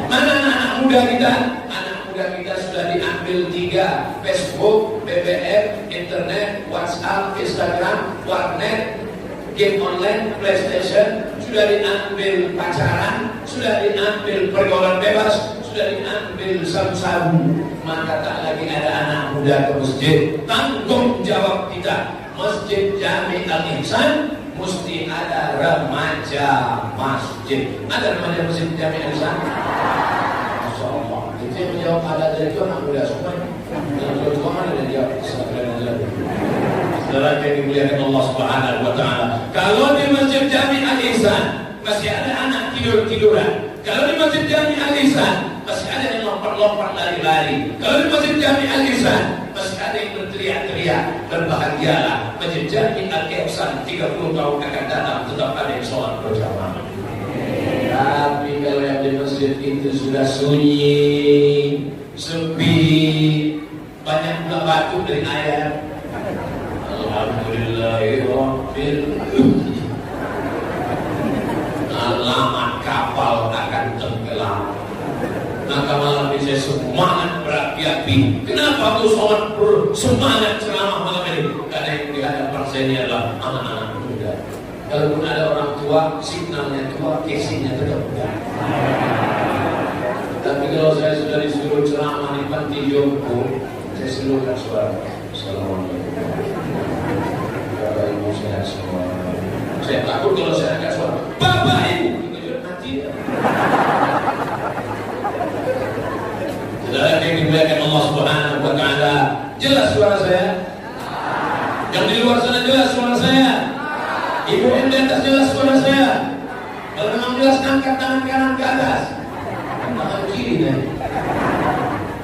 Mana anak-anak muda kita? Anak muda kita sudah diambil 3: Facebook, BBM, internet, WhatsApp, Instagram, warnet, game online, PlayStation. Sudah diambil pacaran, sudah diambil pergaulan bebas, sudah diambil sabu-sabu. Maka tak lagi ada anak muda ke masjid. Tanggung jawab kita, Masjid Jami Al-Ihsan mesti ada remaja masjid. Ada remaja masjid Jami Al-Ihsan? Masya Allah. Itu yang menjawab ada dari itu anak muda semua. Yang tua mana yang jawab? Saudara yang dimuliakan Allah Subhanahu wa Ta'ala. Kalau di Masjid Jami Al-Ihsan masih ada anak tidur-tiduran. Kalau di Masjid Jami Al-Ihsan masih ada yang lompat-lompat lari-lari. Kalau di Masjid Jami Al-Ihsan masih ada yang berteriak-teriak. Berbahagialah, Masjid Jami Al-Ihsan 30 tahun akan datang tetap ada yang sholat berjamaah. Tapi kalau yang di masjid itu sudah sunyi, sepi, banyak pula batu dari air. Alhamdulillahirabbil alamat kapal akan tenggelam. Maka malam ini saya semangat berapi-api. Kenapa aku semangat ceramah malam ini? Karena yang di hadapan saya ini adalah anak-anak muda. Kalaupun ada orang tua, signalnya tua, casingnya tetap muda. Tapi kalau saya sudah disuruh ceramah di panti jompo, saya seluruhkan suara. Assalamualaikum. Bapak Ibu sehat semua. Saya takut kalau saya angkat suara. Bapak Ibu, itu mati. Saudara yang dimuliakan Allah Subhanahu wa Ta'ala, jelas suara saya? Yang di luar sana jelas suara saya? Ibu yang di atas jelas suara saya? Kalau memang jelas, angkat tangan kanan ke atas, tangan kiri nih.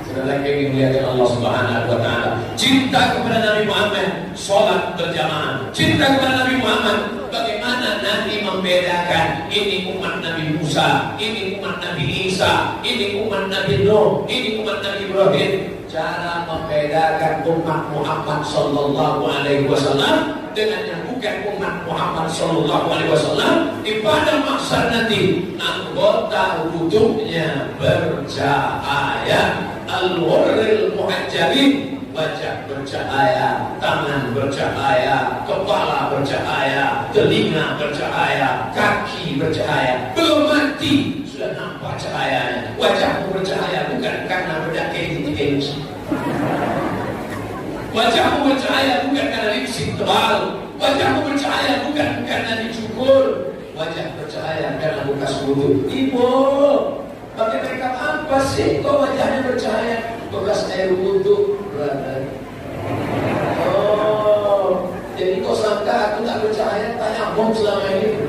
Saudara yang dimuliakan Allah Subhanahu wa Ta'ala, cinta kepada Nabi Muhammad, sholat berjamaah. Cinta kepada Nabi Muhammad, bagaimana Nabi membedakan ini umat Nabi Musa, ini umat Nabi Isa, ini umat Nabi Nuh, ini umat Nabi Ibrahim. Cara membedakan umat Muhammad Sallallahu Alaihi Wasallam dengan yang bukan umat Muhammad Sallallahu Alaihi Wasallam, di pada mahsyar nanti anggota wudhunya bercahaya, al-ghurril muhajjalin, wajah bercahaya, tangan bercahaya, kepala bercahaya, telinga bercahaya, kaki bercahaya. Belum mati sudah nampak cahayanya. Wajahmu bercahaya bukan karena bedak keji. Wajahmu bercahaya bukan karena lipstick tebal. Wajahmu bercahaya bukan karena dicukur. Wajah bercahaya karena bekas wudhu. Ibu, pakai makeup apa sih kok wajahnya bercahaya? Bekas air wudhu. Oh, jadi kau sangka aku tak bercahaya? Tanya bom selama ini.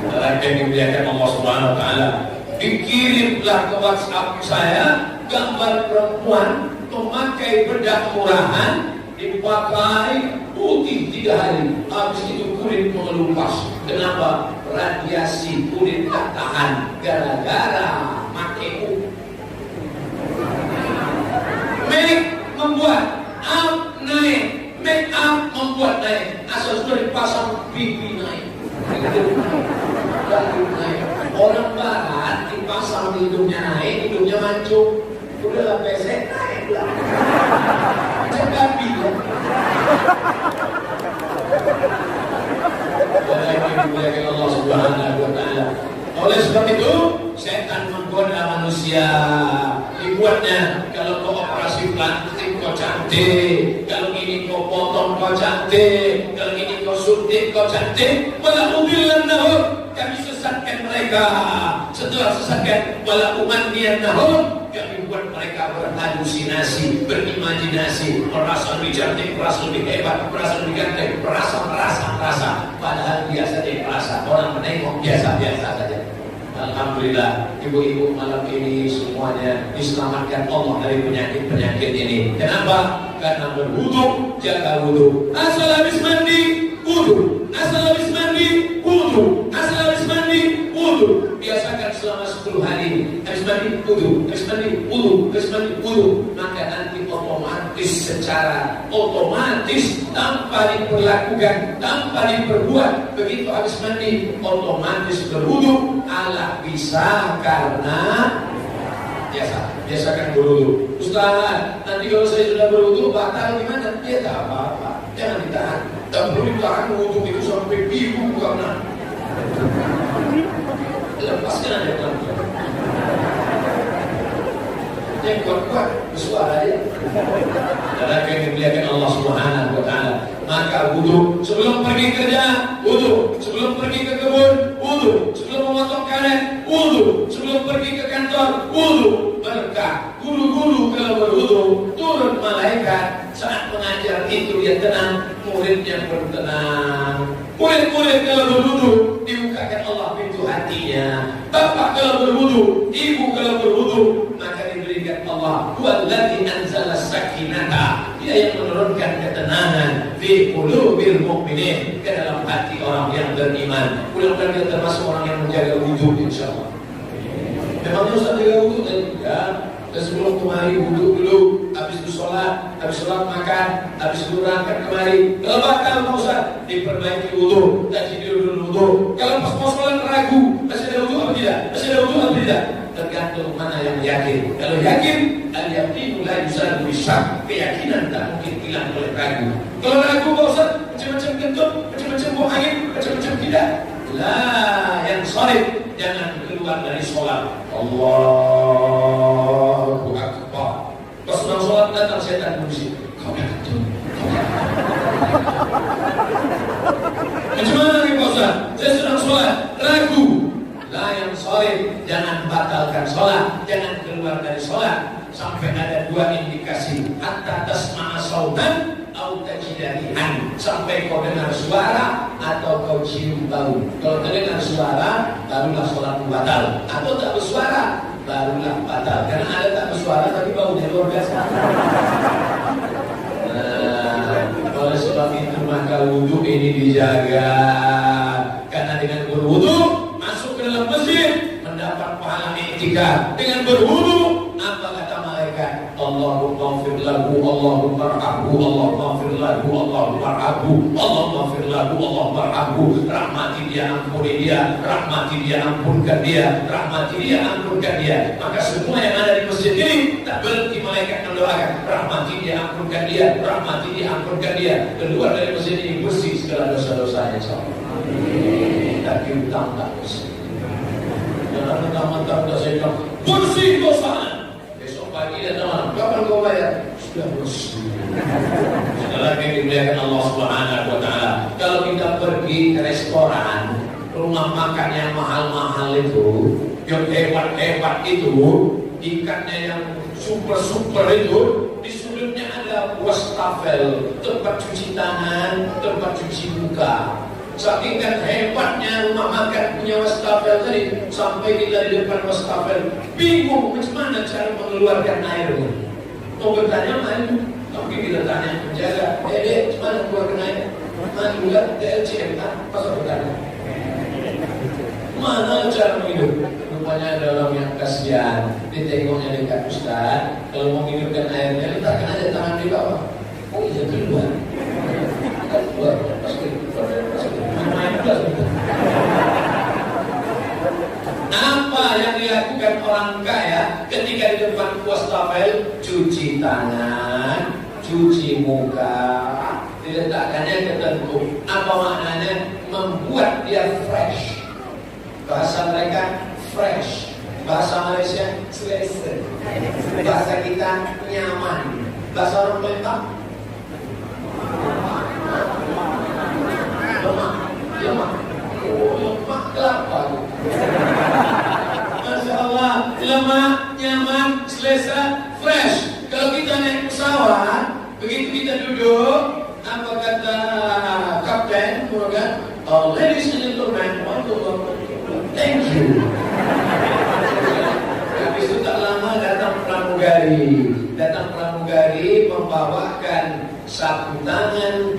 Dalam yang dimuliakan Allah Subhanahu wa Ta'ala, dikirimlah ke WhatsApp saya gambar perempuan memakai bedak murahan, dipakai putih 3 hari, habis itu kulit mengelupas. Kenapa? Radiasi kulit tak tahan gara-gara pakai make membuat up naik, make up membuat naik. Asal sudah dipasang pipi naik, naik. Orang barat dipasang hidungnya naik, hidungnya mancung. Udahlah pesek naik lah. Macam babi ya. Walaupun Allah Subhanahu wa Ta'ala. Oleh sebab itu, setan menggoda manusia. Dibuatnya kalau kau operasi plastik kau cantik, kalau ini ini kau potong kau cantik, kalau ini kau suntik kau cantik, wala udillannahum, kami sesatkan mereka. Setelah sesatkan, wala umanniyannahum, kami buat mereka berhalusinasi, berimajinasi, merasa lebih cantik, merasa lebih hebat, merasa lebih ganteng, merasa. Padahal biasa dia merasa, orang menengok biasa-biasa saja. Alhamdulillah, ibu-ibu malam ini semuanya diselamatkan Allah dari penyakit-penyakit ini. Kenapa? Karena berwudu, jaga wudu. Asal habis mandi, wudu. Asal habis mandi, wudu. Asal habis mandi, wudu. Biasakan selama 10 hari. Habis mandi, wudu. Habis mandi, wudu. Habis mandi, wudu. Maka nanti otomatis, secara otomatis, tanpa diperlakukan, tanpa diperbuat, begitu habis mandi, otomatis berwudu. Allah bisa karena biasakan berwudu. Ustaz, nanti kalau saya sudah berwudu batal gimana? Ya tak apa-apa, jangan ditahan. Tak perlu ditahan wudu itu sampai minggu karena lepaskan aja pelan-pelan. Yang kuat-kuat bersuara aja. Dan yang dimuliakan Allah Subhanahu wa Ta'ala, maka wudu sebelum pergi kerja, wudu sebelum pergi ke kebun, wudu sebelum memotong karet, wudu sebelum pergi ke kantor, wudu. Berkah guru-guru kalau berwudu, turun malaikat. Saat mengajar itu dia tenang, muridnya pun tenang. Murid-murid kalau berwudu, dibukakan Allah pintu hatinya. Bapak kalau berwudu, ibu kalau berwudu, maka diberikan Allah huwallazi anzala sakinata, dia yang menurunkan ketenangan fi qulubil mu'minin, ke dalam hati orang yang beriman. Mudah-mudahan kita termasuk orang yang menjaga wudu insyaallah. Memangnya Ustaz jaga wudu kan? Ya. Dan sebelum kemari wudu dulu, habis itu sholat makan, habis itu berangkat kemari. Kalau batal Pak Ustaz, diperbaiki wudu, dan tidur dulu wudu. Kalau pas mau sholat ragu, masih ada wudu apa tidak? Masih ada wudu apa tidak? Tergantung mana yang yakin. Kalau yakin, al-yaqinu la yuzadu bisyak, keyakinan tak mungkin hilang oleh ragu. Kalau ragu Pak Ustaz, macam-macam kentut, macam-macam buang angin, macam-macam tidak. Lah yang solid, jangan keluar dari sholat. Allahu Akbar. Pas sedang sholat datang setan musik. Kau kentut. Macam mana nih Pak Ustaz? Saya sedang sholat, ragu. Lah yang solid, jangan batalkan sholat, jangan keluar dari sholat sampai ada dua indikasi. Hatta tasma'a sautan atau tajidarihan, sampai kau dengar suara atau kau cium bau. Kalau terdengar suara, barulah sholatmu batal. Atau tak bersuara, barulah batal. Karena ada tak bersuara tapi baunya luar biasa. Oleh sebab itu maka wudu ini dijaga. Karena dengan berwudu masuk ke dalam masjid mendapat pahala i'tikaf. Dengan berwudu apa kata malaikat? Allahumma ighfir lahu, Allahumma arhamhu, Allahumma ighfir lahu, Allahumma arhamhu, Allahumma ighfir lahu, Allahumma arhamhu. Rahmati dia, ampuni dia, rahmati dia, ampunkan dia, rahmati dia, ampunkan dia. Maka semua yang ada di masjid ini tak berhenti malaikat mendoakan, rahmati dia, ampunkan dia, rahmati dia, ampunkan dia. Keluar dari masjid ini bersih segala dosa-dosanya insyaallah. Tapi utang tak bersih. Jangan mentang-mentang dah saya bilang bersih dosanya. Besok pagi dan malam, kapan kau bayar? Sudah bersih. Sekali lagi dimuliakan Allah Subhanahu wa Ta'ala. Kalau kita pergi ke restoran, rumah makan yang mahal-mahal itu, yang hebat-hebat itu, ikannya yang super-super itu, di sudutnya ada wastafel, tempat cuci tangan, tempat cuci muka. Saking kan hebatnya rumah makan punya wastafel tadi, sampai kita di depan wastafel bingung macam mana cara mengeluarkan airnya. Mau bertanya mana? Tapi kita tanya penjaga, dek, macam mana keluarkan air? Mana juga DLCM kan? Pasal bertanya, mana cara minum? Rupanya ada orang yang kasihan, ditengoknya dekat Ustaz. Kalau mau minumkan airnya, letakkan aja tangan di bawah. Oh iya keluar. Keluar, pasti. Apa yang dilakukan orang kaya ketika di depan wastafel? Cuci tangan, cuci muka, diletakkannya ketentu. Apa maknanya? Membuat dia fresh. Bahasa mereka fresh, bahasa Malaysia selesa, bahasa kita nyaman, bahasa orang Palembang lama, nyaman, selesa, fresh. Kalau kita naik pesawat, begitu kita duduk, apa kata kapten, ladies and gentlemen, thank you. Habis itu tak lama datang pramugari membawakan sapu tangan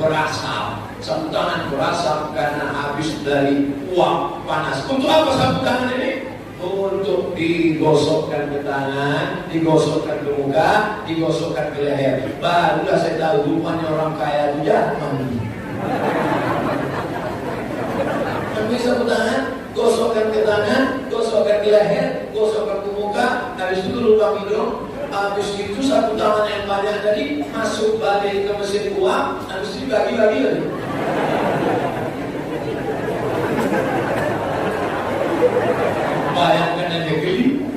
berasap karena habis dari uap panas. Untuk apa sapu tangan ini? Untuk digosokkan ke tangan, digosokkan ke muka, digosokkan ke leher. Barulah saya tahu rupanya orang kaya itu jangan. Ambil sapu tangan, gosokkan ke tangan, gosokkan ke leher, gosokkan ke muka, habis itu lubang hidung, habis itu sapu tangan yang banyak tadi masuk balik ke mesin uap, habis itu bagi-bagi lagi. Bayangkan aja geli.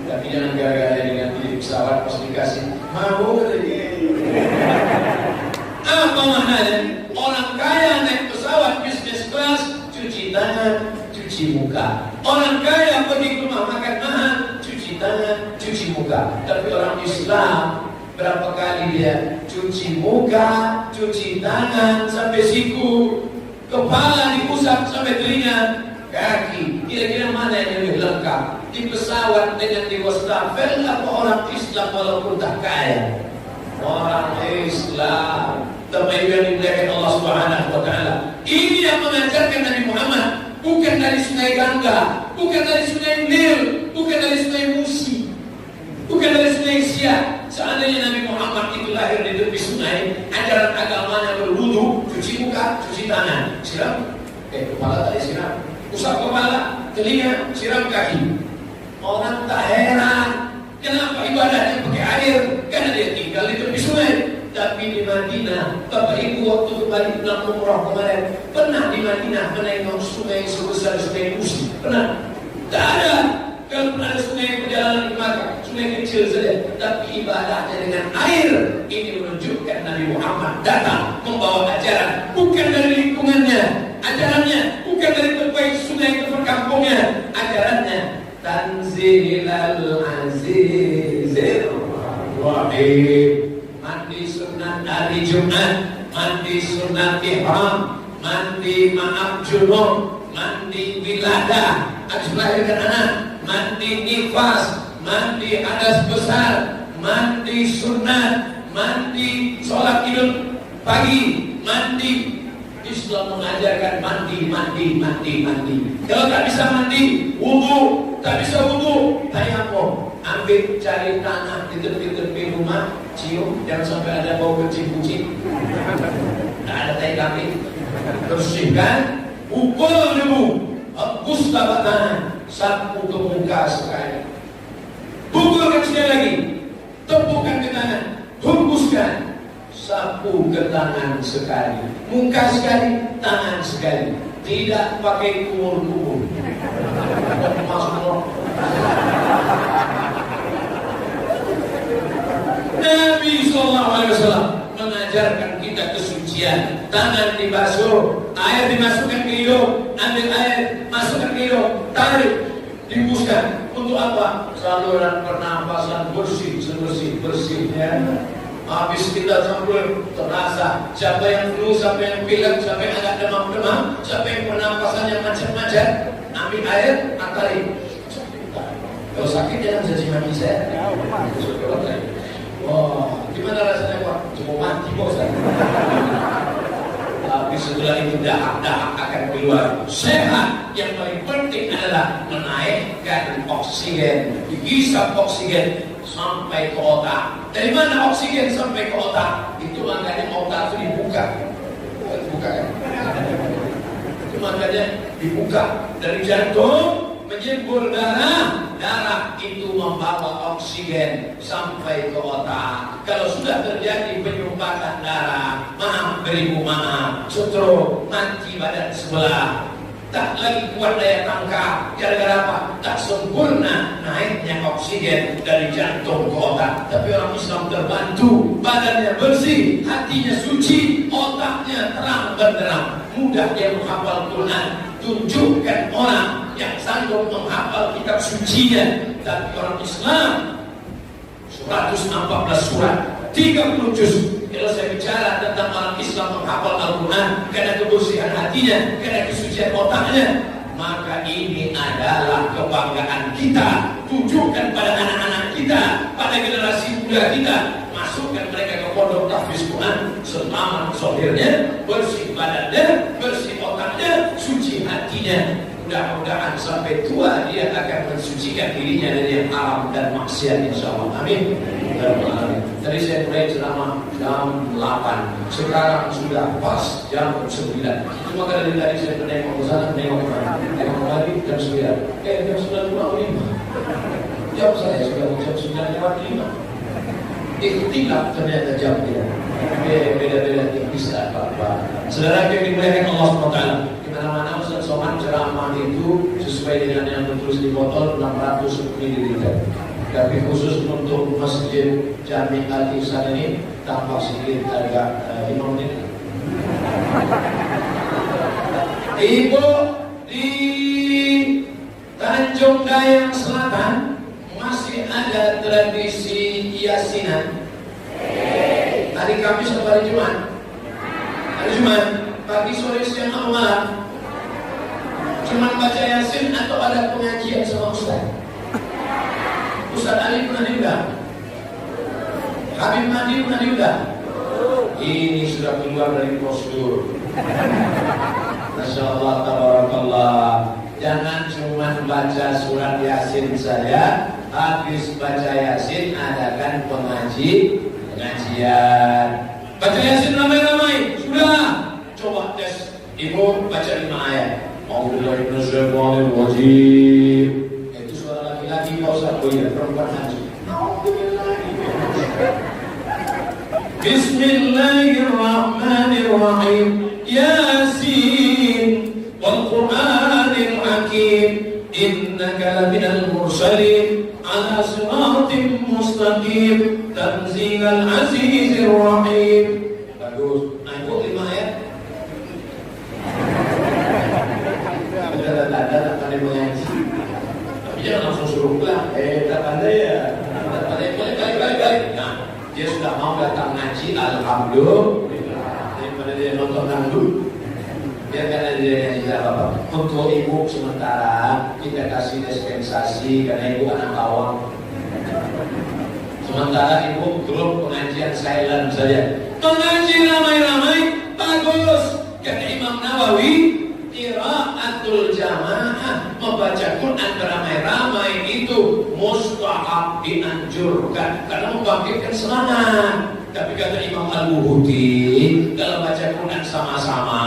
Tapi jangan gara-gara dengan di pesawat pas dikasih mau lagi. Apa maknanya? Orang kaya naik pesawat business class, cuci tangan, cuci muka. Orang kaya pergi ke rumah makan mahal, cuci tangan, cuci muka. Tapi orang Islam berapa kali dia cuci muka, cuci tangan sampai siku, kepala diusap sampai telinga, kaki. Kira-kira mana yang lebih lengkap? Di pesawat dengan di wastafel apa orang Islam walaupun tak kaya? Orang Islam. Tapi yang dimuliakan Allah Subhanahu wa taala. Ini yang mengajarkan Nabi Muhammad, bukan dari sungai Gangga, bukan dari sungai Nil, bukan dari sungai Musi, bukan dari sungai Siak. Seandainya Nabi Muhammad itu lahir di tepi sungai, ajaran agamanya berwudu, cuci muka, cuci tangan, siram, kepala tadi siram, usap kepala, telinga, siram kaki. Orang tak heran, kenapa ibadahnya pakai air? Karena dia tinggal di tepi sungai. Tapi di Madinah, Bapak Ibu waktu kembali pulang umrah kemarin, pernah di Madinah menengok sungai sebesar sungai Musi? Pernah? Tak ada. Kalau pernah ada sungai perjalanan ke Makkah, sungai kecil saja. Tapi ibadahnya dengan air. Ini menunjukkan Nabi Muhammad datang membawa ajaran, bukan dari lingkungannya. Ajarannya bukan dari berbagai sungai ke perkampungnya. Ajarannya Tanzilal Azizil Rahim. Mandi sunat hari Jumat, mandi sunat ihram, mandi maaf junub, mandi wiladah, habis melahirkan anak, mandi nifas, mandi hadas besar, mandi sunat, mandi sholat idul pagi, mandi. Islam mengajarkan mandi. Kalau tak bisa mandi, wudu. Tak bisa wudu, tayamum. Ambil cari tanah di tepi-tepi rumah, cium, jangan sampai ada bau kucing-kucing. Tak ada tai kambing. Bersihkan, pukul debu, hembus tapak tangan, sapu ke muka sekali. Pukulkan sekali lagi, tepukkan ke tangan, hembuskan, sapu ke tangan sekali, muka sekali, tangan sekali. Tidak pakai kumur-kumur. Masuk. Nabi SAW mengajarkan kita kesucian. Tangan dibasuh, air dimasukkan ke hidung, ambil air, masukkan ke hidung, tarik, dihembuskan. Untuk apa? Saluran pernapasan bersih ya. Habis kita sambil terasa siapa yang flu, siapa yang pilek, siapa yang agak demam-demam, siapa yang pernapasannya macet-macet, ambil air, tarik. Kalau sakit jangan caci maki saya. Wah, gimana rasanya Pak? Cuma mati bos. Tapi setelah itu dahak-dahak akan keluar. Sehat. Yang paling penting adalah menaikkan oksigen, dihisap oksigen sampai ke otak. Dari mana oksigen sampai ke otak? Itu makanya otak itu dibuka kan? Itu makanya dibuka dari jantung menjemput darah itu membawa oksigen sampai ke otak. Kalau sudah terjadi penyumbatan darah, beribu maaf, stroke, mati badan sebelah, tak lagi kuat daya tangkap. Gara-gara apa? Tak sempurna naiknya oksigen dari jantung ke otak. Tapi orang Islam terbantu, badannya bersih, hatinya suci, otaknya terang benderang. Mudah dia menghafal Quran. Tunjukkan orang yang sanggup menghafal kitab sucinya. Tapi orang Islam 114 surat, 30 juz. Kalau saya bicara tentang orang Islam menghafal Al-Quran karena kebersihan hatinya, karena kesucian otaknya, maka ini adalah kebanggaan kita. Tunjukkan pada anak-anak kita, pada generasi muda kita, masukkan mereka ke pondok tahfiz Quran, selamat zahirnya, bersih badannya, bersih otaknya, suci hatinya. Mudah-mudahan sampai tua dia akan mensucikan dirinya dari yang haram dan maksiat, insyaallah. Amin. Tadi saya mulai ceramah jam 8, sekarang sudah pas jam 9. Cuma dari tadi saya menengok ke sana, menengok lagi jam 9. Jam 9:05. Jam saya sudah jam 9:05. Ikhtilaf ternyata jam dia. Beda-beda tipis apa-apa. Saudara yang dimuliakan Allah SWT, di mana-mana Ustaz Somad ceramah itu sesuai dengan yang tertulis di botol 600 ml. Tapi khusus untuk Masjid Jami Al-Ihsan ini tambah sedikit agak 5 menit. Ibu di Tanjung Dayang Selatan masih ada tradisi yasinan. Hari Kamis atau hari Jumat? Hari Jumat, pagi, sore, siang, atau malam? Cuma baca yasin atau ada pengajian sama Ustaz? Ustaz Ali pernah diundang? Habib Mahdi pernah diundang? Ini sudah keluar dari prosedur. Masya Allah, tabarakallah. Jangan cuma baca surat yasin saja, habis baca yasin adakan pengajian. Baca yasin ramai-ramai. Sudah. Coba tes. Ibu baca 5 ayat. A'udzubillahi minasyaitonir rajim. Itu suara laki-laki Pak Ustaz. Oh iya, perempuan haji. Bismillahirrahmanirrahim. Yasin wal Qur'anil Hakim. Innaka laminal mursalin ala siratim mustaqim. Tanzilal Azizir Rahim. Bagus. Nah, itu 5 ayat. Ada pandai mengaji. Tapi jangan langsung suruh pulang. Tak pandai ya. Tak pandai balik. Nah, dia sudah mau datang ngaji, alhamdulillah. Daripada dia nonton dangdut, biarkan aja dia ngaji apa-apa. Untuk ibu sementara kita kasih dispensasi karena ibu anak awam. Sementara ibu grup pengajian silent saja. Pengaji ramai-ramai bagus. Kata Imam Nawawi, qiraatul jamaah, membaca Quran beramai-ramai itu mustahab, dianjurkan karena membangkitkan semangat. Tapi kata Imam Al-Buhuti, kalau baca Quran sama-sama,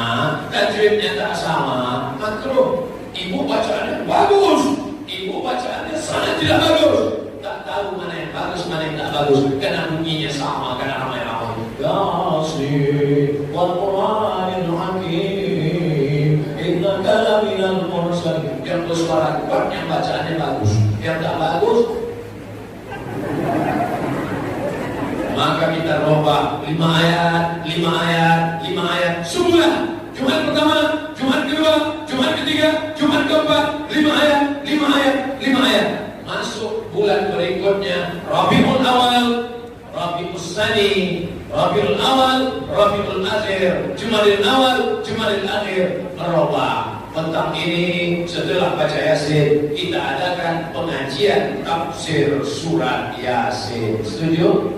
tajwidnya tak sama, makruh. Ibu bacaannya bagus, ibu bacaannya sangat tidak bagus. Tak tahu mana yang bagus, mana yang tak bagus, karena bunyinya sama, karena ramai-ramai. Yasin wal Qur'anil Hakim, innaka laminal mursalin. Yang bersuara kuat, yang bacaannya bagus. Yang tak bagus, maka kita roba 5 ayat, 5 ayat, 5 ayat. Sebulan, Jumat pertama, Jumat kedua, Jumat ketiga, Jumat keempat, 5 ayat, 5 ayat, 5 ayat. Masuk bulan berikutnya, Rabiul Awal, Rabiul Tsani, Rabiul Awal, Rabiul Akhir, Jumadil Awal, Jumadil Akhir, merubah. Tentang ini setelah baca Yasin kita adakan pengajian tafsir surat Yasin. Setuju?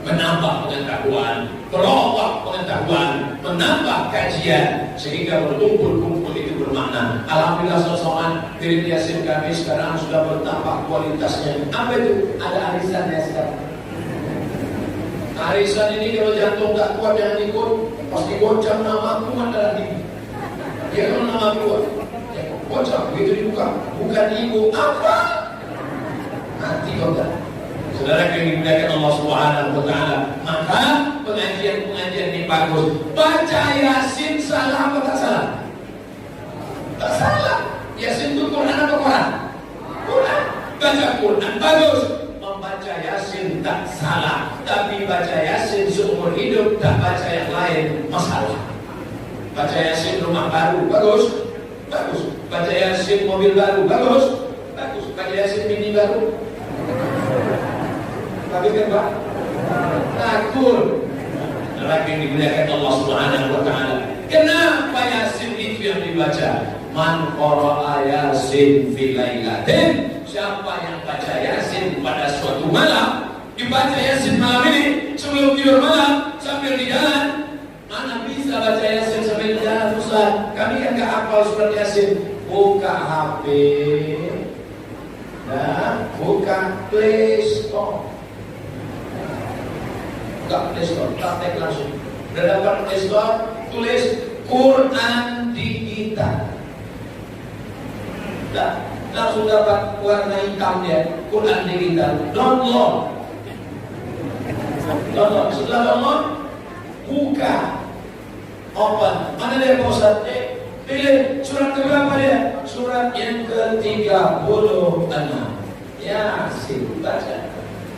Menambah pengetahuan, berubah pengetahuan, menambah kajian sehingga berkumpul-kumpul itu bermakna. Alhamdulillah soal diri Yasin kami sekarang sudah bertambah kualitasnya. Apa itu? Ada arisan ya sekarang. Arisan ini kalau jantung tak kuat jangan ikut, pasti goncang nama kuat dalam ini. Dia kalau nama keluar, goncang begitu dibuka, bukan ibu apa? Nanti goncang. Saudara yang dimuliakan Allah Subhanahu wa taala, maka pengajian-pengajian ini bagus. Baca Yasin salah apa tak salah? Tak salah. Yasin itu Quran apa Quran? Quran. Baca Quran bagus. Membaca Yasin tak salah. Tapi baca Yasin seumur hidup, tak baca yang lain, masalah. Baca Yasin rumah baru, bagus. Bagus. Baca Yasin mobil baru, bagus. Bagus. Baca Yasin mini baru. Bagus kan Pak? Takut. Lagi yang dimuliakan Allah Subhanahu wa Ta'ala. Kenapa Yasin itu yang dibaca? Man qara'a Yasin fi lailatin. Siapa yang baca Yasin pada suatu malam, dibaca Yasin malam ini sebelum tidur malam sambil di jalan. Mana bisa baca Yasin sambil di jalan, Ustaz? Kami kan gak hafal surat Yasin. Buka HP dan buka Play Store. Buka Play Store, praktek langsung. Udah dapat Play Store, tulis Quran digital. Langsung dapat warna hitamnya, Quran digital. Download. Setelah download, buka, open. Mana dia Ustaz? Pilih surat keberapa dia? Surat yang ke-36. Yasin baca.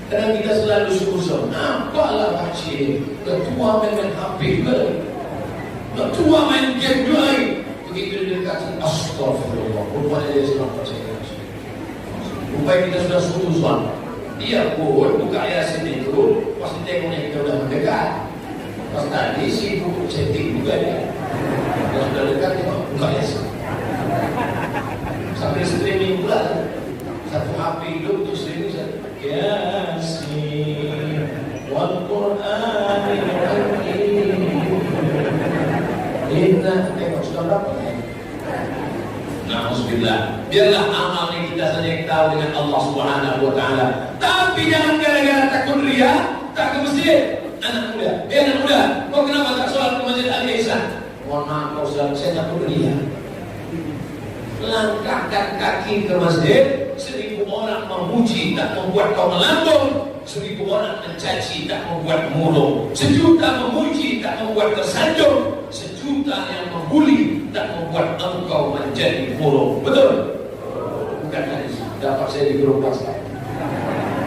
Karena kita selalu susun. Apalah baca? Ketua main HP ke? Ketua main game lagi. Begitu dikasih astagfirullah, rupanya dia sedang percaya. Rupanya kita sudah susun. Dia pun buka Yasin itu, pasti tengoknya kita sudah mendekat. Pas tadi sibuk chatting juga dia. Kalau sudah dekat dia buka Yasin. Sampai streaming pula. Satu HP hidup untuk streaming saja. Yasin wal Qur'anil Hakim. Inna, tengok sudah berapa ya? Na'udzubillah. Biarlah amal yang kita saja yang tahu dengan Allah Subhanahu wa Ta'ala. Tapi jangan gara-gara takut ria, tak ke masjid. Anak muda, kau kenapa tak sholat ke masjid Al-Ihsan? Mohon maaf Ustaz, saya takut ria. Langkahkan kaki ke masjid, 1000 orang memuji tak membuat kau melambung. 1000 orang mencaci tak membuat murung. 1.000.000 memuji tak membuat tersanjung. 1.000.000 yang membuli tak membuat engkau menjadi murung. Betul? Bukan hadis. Dapat saya di grup WhatsApp.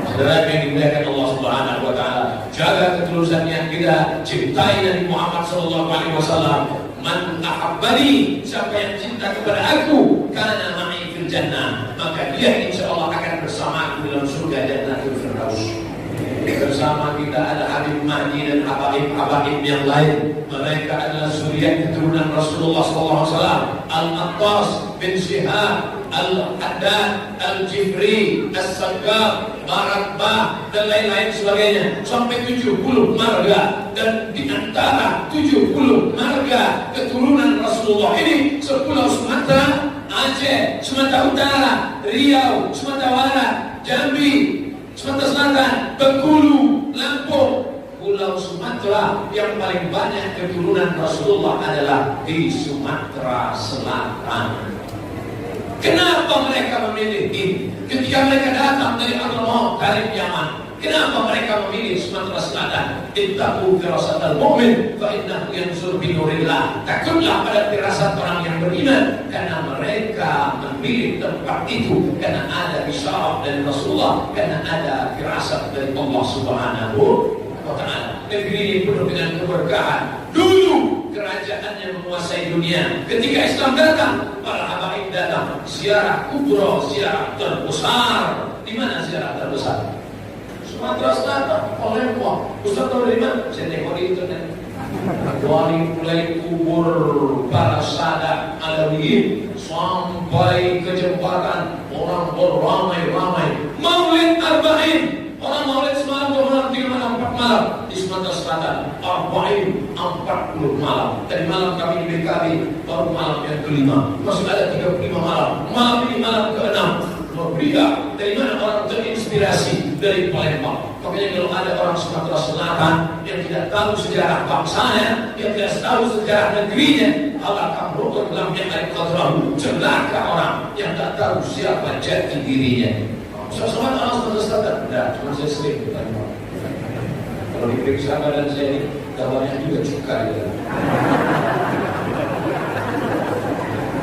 Saudara yang dimuliakan Allah Subhanahu wa Ta'ala, jaga ketulusannya kita, cintai Nabi Muhammad sallallahu alaihi wasallam. Man ahabbani, siapa yang cinta kepada aku, kana ma'i fil jannah, maka dia insyaallah akan bersamaku dalam surga Jannatul Firdaus. Bersama kita ada Habib Mahdi dan habaib yang lain. Mereka adalah suriat keturunan Rasulullah SAW. Al-Attas bin Syihab, Al-Haddad, Al-Jifri, As-Saggab, Maratbah dan lain-lain sebagainya. Sampai 70 marga. Dan di antara 70 marga keturunan Rasulullah ini, sepulau Sumatera, Aceh, Sumatera Utara, Riau, Sumatera Barat, Jambi, Sumatera Selatan, Bengkulu, Lampung, Pulau Sumatera yang paling banyak keturunan Rasulullah adalah di Sumatera Selatan. Kenapa mereka memilih ini? Ketika mereka datang dari Al-Maut, dari Yaman, kenapa mereka memilih Sumatera Selatan? Ittaqu firasatal mu'min fa innahu yansur bi nurillah. Takutlah pada firasat orang yang beriman, karena mereka memilih tempat itu karena ada isyarat dari Rasulullah, karena ada firasat dari Allah Subhanahu wa Ta'ala. Negeri ini penuh dengan keberkahan. Dulu kerajaan yang menguasai dunia. Ketika Islam datang, para habaib datang. Ziarah kubra, ziarah terbesar. Di mana ziarah terbesar? Sumatera Selatan, Palembang. Ustaz tahu dari mana? Saya tengok di internet. Dari mulai kubur para sadat Alawiyin sampai ke jembatan, orang beramai-ramai. Maulid Arba'in, orang maulid semalam 2 malam, 3 malam, 4 malam di Sumatera Selatan. Arba'in, 40 malam. Tadi malam kami di BKB baru malam yang kelima. Masih ada 35 malam. Malam ini malam ke-6. Berbeda. Dari mana orang terinspirasi? Dari Palembang. Makanya kalau ada orang Sumatera Selatan yang tidak tahu sejarah bangsanya, yang tidak tahu sejarah negerinya, Allah akan berukut dalam yang air qadrahu. Celaka orang yang tak tahu siapa jati dirinya. Sama-sama orang Sumatera Selatan. Tidak, cuma saya sering di Palembang. Kalau diperiksa badan saya ini, gambarnya juga cuka ya.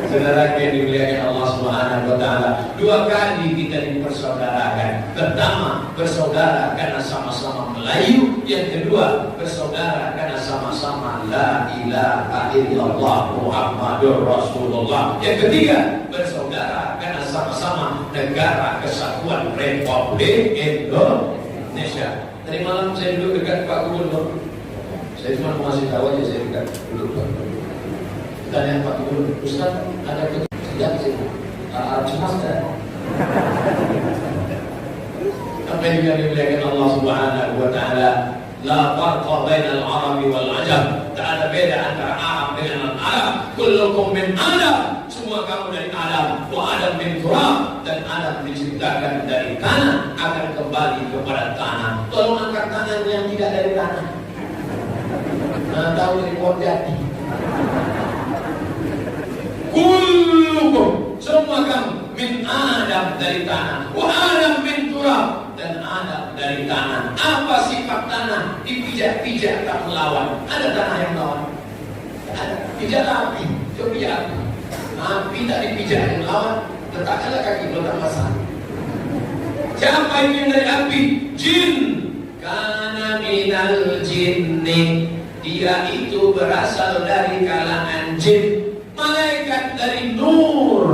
Saudara yang dimuliakan Allah Subhanahu wa taala, dua kali kita dipersaudarakan. Pertama, bersaudara karena sama-sama Melayu, yang kedua, bersaudara karena sama-sama la ilaha illallah Muhammadur Rasulullah. Yang ketiga, bersaudara karena sama-sama Negara Kesatuan Republik Indonesia. Tadi malam saya duduk dekat Pak Gubernur. Saya cuma mau kasih tahu aja, saya dekat duduk Pak Gubernur. Tanya Pak Gubernur, Ustaz ada tidak sih? Cemas kan? Apa yang dimuliakan Allah Subhanahu wa taala, la farqa bainal Arabi wal Ajam. Tak ada beda antara Arab dengan Arab. Kullukum min Adam. Semua kamu dari Adam. Wa Adam min turab. Dan Adam diciptakan dari tanah, akan kembali kepada tanah. Tolong angkat tangan yang tidak dari tanah. Tahu dari pohon jati. Kullukum, semua kamu min Adam dari tanah, wa Adam min turab, dan Adam dari tanah. Apa sifat tanah? Dipijak-pijak tak melawan. Ada tanah yang melawan? Ada. Pijak api, coba pijak api. Api tak dipijak yang melawan, letakkanlah kaki letak masalah. Siapa yang dari api? Jin. Kana minal jinni. Dia itu berasal dari kalangan jin. Malaikat dari nur,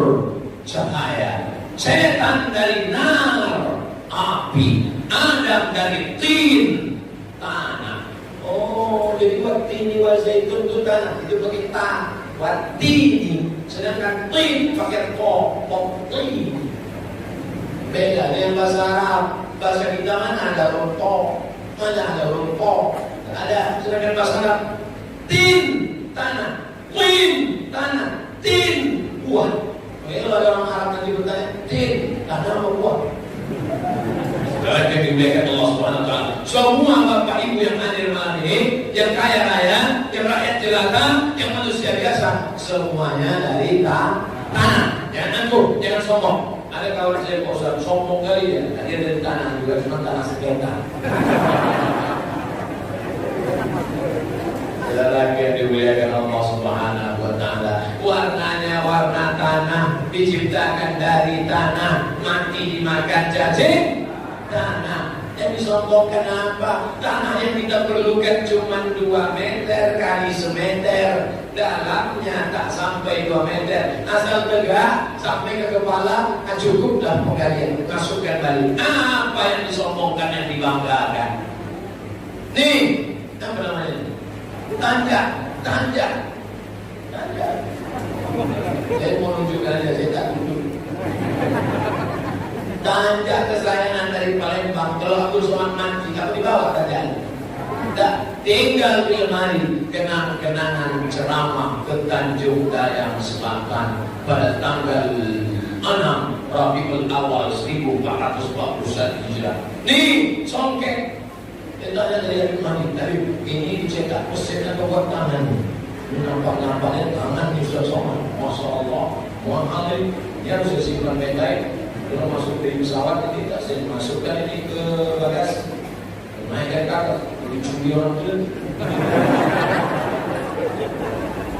cahaya. Setan dari nar, api. Adam dari tin, tanah. Oh, jadi buat tin wal zaitun itu tanah, itu pakai ta. Buat tin, sedangkan tin pakai ko, tin. Beda dengan bahasa Arab. Bahasa kita mana ada rontok, mana ada rontok, ada. Sedangkan bahasa Arab, tin, tanah. Tin, tanah, tin, buah. Kalau ada orang Arab nanti bertanya, tin, tanah apa buah? Saudara yang dimuliakan Allah Subhanahu wa taala, semua bapak ibu yang hadir malam ini, yang kaya raya, yang rakyat jelata, yang manusia biasa, semuanya dari tanah. Jangan angkuh, jangan sombong. Ada kawan saya Pak Ustaz, sombong kali ya, dia dari tanah juga, cuma tanah sekitar. Saudara yang dimuliakan Allah Subhanahu wa taala, warnanya warna tanah, diciptakan dari tanah, mati dimakan cacing tanah. Yang disombongkan apa? Tanah yang kita perlukan cuma 2 meter kali semeter, dalamnya tak sampai 2 meter, asal tegak sampai ke kepala, cukuplah penggalian, masukkan balik. Apa yang disombongkan, yang dibanggakan? Nih, apa namanya? Tanjak. Saya mau nunjukkan aja, saya tak duduk. Tanjak kesayangan dari Palembang. Kalau Abdul Somad mati, kamu dibawa tanjak. Tak, tinggal di lemari. Kenang-kenangan ceramah ke Tanjung Dayang Selatan pada tanggal 6 Rabiul Awal 1441 Hijrah. Nih, songkek. Tanya dari mana? Dari ini dicetak mesinnya buat tangan. Nampak-nampaknya tangan Ustaz Somad. Masya Allah, mahal ini. Dia harus simpan baik-baik. Kalau masuk dari pesawat ini tak saya masukkan ini ke bagasi. Naikkan kakak, dicuri orang itu.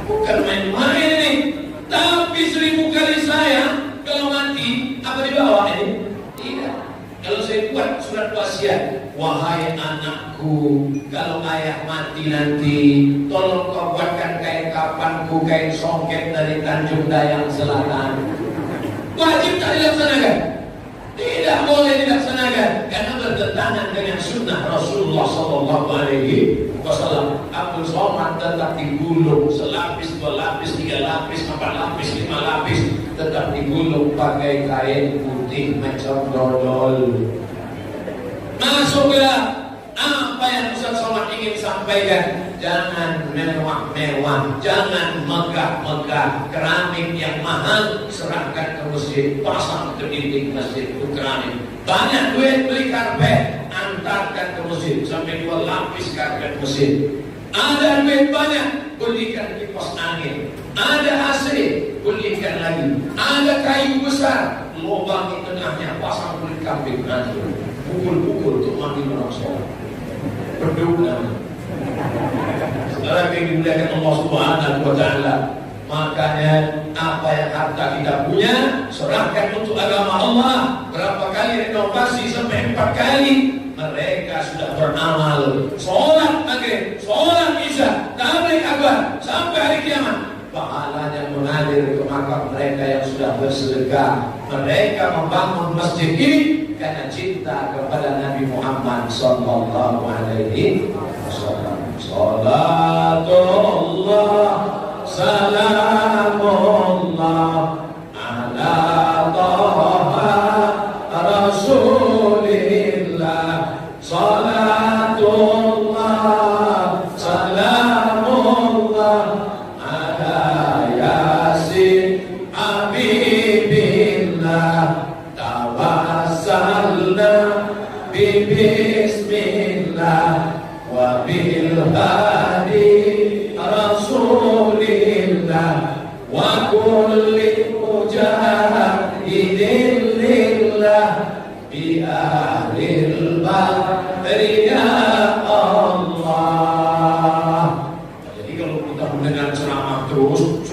Bukan main-main ini. Tapi 1000 kali saya kalau mati apa dibawa ini? Tidak. Kalau saya buat surat wasiat, wahai anakku, kalau ayah mati nanti, tolong kau buatkan kain kafanku, kain songket dari Tanjung Dayang Selatan. Wajib tak dilaksanakan? Tidak boleh dilaksanakan karena bertentangan dengan sunnah Rasulullah SAW. Abdul Somad tetap digulung selapis, 2 lapis, 3 lapis, 4 lapis, 5 lapis, tetap digulung pakai kain putih macam dodol. Masuklah apa yang Ustaz Somad ingin sampaikan. Jangan mewah-mewah, jangan megah-megah. Keramik yang mahal serahkan ke masjid, pasang ke dinding masjid itu keramik. Banyak duit beli karpet, antarkan ke masjid sampai 2 lapis karpet masjid. Ada duit banyak, belikan kipas angin. Ada AC, belikan lagi. Ada kayu besar, lubang di tengahnya, pasang kulit kambing. Nanti pukul-pukul untuk manggil orang sholat. Berdoa. Saudara yang dimuliakan Allah Subhanahu wa taala, makanya apa yang harta kita punya, serahkan untuk agama Allah. Berapa kali renovasi? Sampai 4 kali. Mereka sudah beramal, sholat maghrib, sholat isya, tabligh akbar sampai hari kiamat. Pahalanya mengalir ke makam mereka yang sudah bersedekah. Mereka membangun masjid ini karena cinta kepada Nabi Muhammad sallallahu alaihi wasallam. Salatullah salamullah ala taha rasulillah. Salatullah salamullah ala yasin habibillah. Tawassalna bismillah wa bil hadi rasulillah wa kulli mujahidin lillah bi ahlil badri ya Allah. Jadi kalau kita mendengar ceramah terus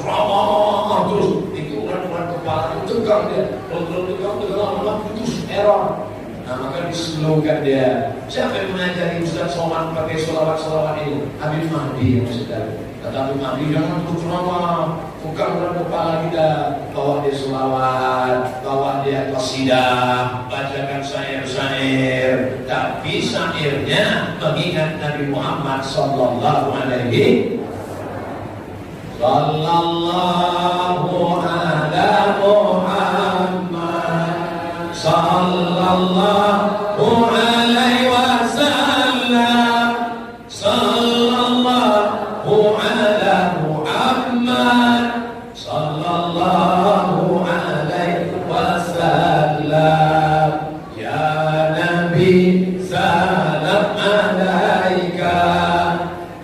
itu orang-orang kepala itu tegang dia. Kalau tegang lama putus error. Nah, maka dislowkan dia. Siapa yang mengajari Ustaz Somad pakai solawat-solawat ini? Habib Mahdi yang sedang. Kata Habib Mahdi, jangan terus ceramah, bukan orang kepala kita. Bawa dia solawat, bawa dia qasidah, bacakan syair-syair. Tapi syairnya mengingat Nabi Muhammad sallallahu alaihi sallallahu ala Muhammad sallallahu alaihi wasallam sallallahu ala Muhammad sallallahu alaihi wasallam. Ya Nabi salam alaika,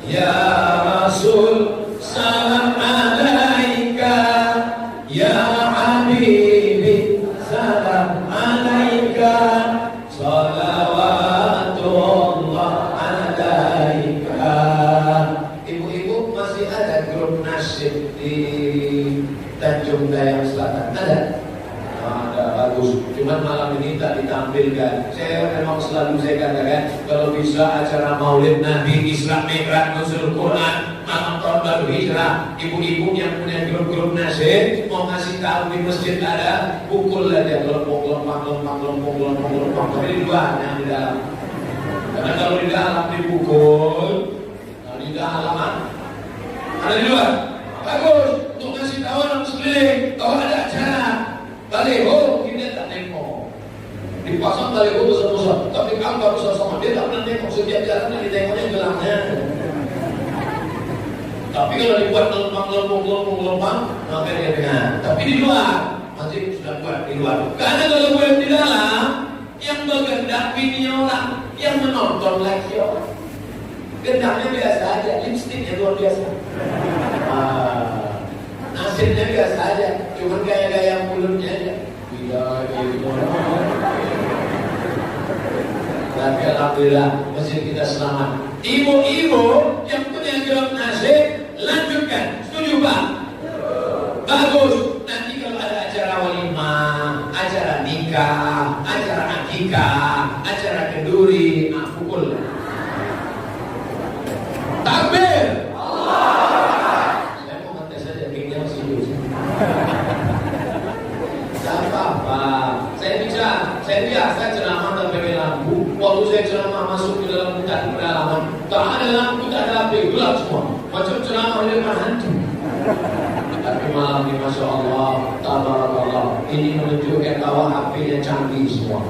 ya Rasul salam alaika, ya Habibi salam alaika, salawatullah alaika. Ibu-ibu masih ada grup nasyid di Tanjung Dayang Selatan? Ada? Ada, bagus. Cuman malam ini tak ditampilkan. Saya memang selalu saya katakan, kalau bisa acara Maulid Nabi, Isra Mi'raj, Nuzul Quran, malam tahun baru hijrah, ibu-ibu yang punya grup-grup nasyid mau ngasih tahu di masjid ada, pukul aja kelompok-kelompok. Tapi di banyak di dalam. Karena kalau di dalam dipukul, kalau di dalam ada di luar. Bagus untuk ngasih tahu orang sekeliling kalau ada acara. Baliho kita tak nengok, dipasang baliho besar-besar, tapi kalau tak besar sama dia tak pernah nengok. Setiap jalan ditengoknya gelangnya. Tapi kalau dibuat gelombang, maka dia dengar. Tapi di luar, masih sudah buat di luar. Karena kalau buat di dalam, yang bergendak bini orang, yang menonton lagi orang. Gendaknya biasa aja, lipstiknya luar biasa. Nasibnya biasa aja, cuma gaya-gaya mulutnya aja. Bila gitu. Tapi alhamdulillah masjid kita selamat. Ibu-ibu yang punya grup nasib, lanjutkan. Setuju Pak? Bagus. Nanti kalau ada acara walimah, acara nikah, acara akikah, acara kenduri, pukul. Takbir. Saya biasa ceramah tak pakai lampu. Waktu saya ceramah masuk ke dalam hutan pedalaman, tak ada lampu, tak ada api, gelap semua. Macam ceramah oleh hantu. Tapi malam ini Masya Allah, tabarakallah, ini menunjukkan bahwa apinya canggih semua.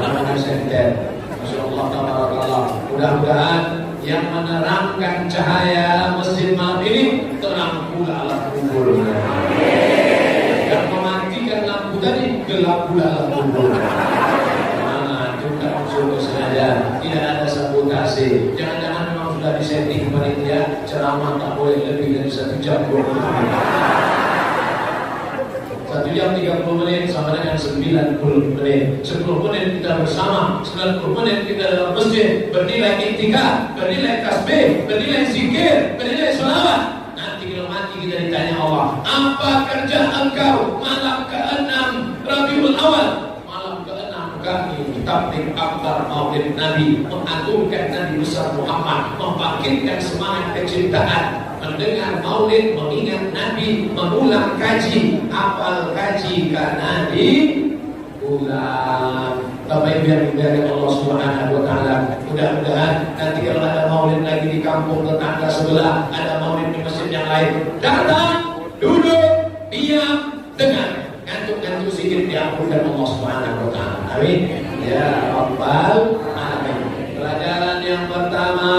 Namanya senter. Masya Allah, tabarakallah. Mudah-mudahan yang menerangkan cahaya masjid malam ini terang pula alam kuburnya. Yang mematikan lampu tadi gelap pula alam kubur. Mana juga unsur sengaja, tidak ada sabotase. Jangan-jangan memang sudah disetting panitia ceramah tak boleh lebih dari 1 jam 20 menit. 1 jam 30 menit sama dengan 90 menit. 10 menit kita bersama, 90 menit kita dalam masjid, bernilai iktikaf, bernilai tasbih, bernilai zikir, bernilai sholawat. Nanti kalau mati kita ditanya Allah, apa kerja engkau malam ke-6 Rabiul Awal? Malam ke-6 kami tablik akbar maulid Nabi, mengagungkan Nabi besar Muhammad, membangkitkan semangat kecintaan, mendengar maulid, mengingat Nabi, mengulang kaji, hafal kaji karena Nabi ulang. Bapak Ibu yang dimuliakan Allah Subhanahu wa taala, mudah-mudahan nanti kalau ada maulid lagi di kampung tetangga sebelah, ada maulid di masjid yang lain, datang, duduk, diam, dengar, ngantuk-ngantuk sedikit diampunkan Allah Subhanahu wa taala. Amin. Ya Rabbal alamin. Pelajaran yang pertama,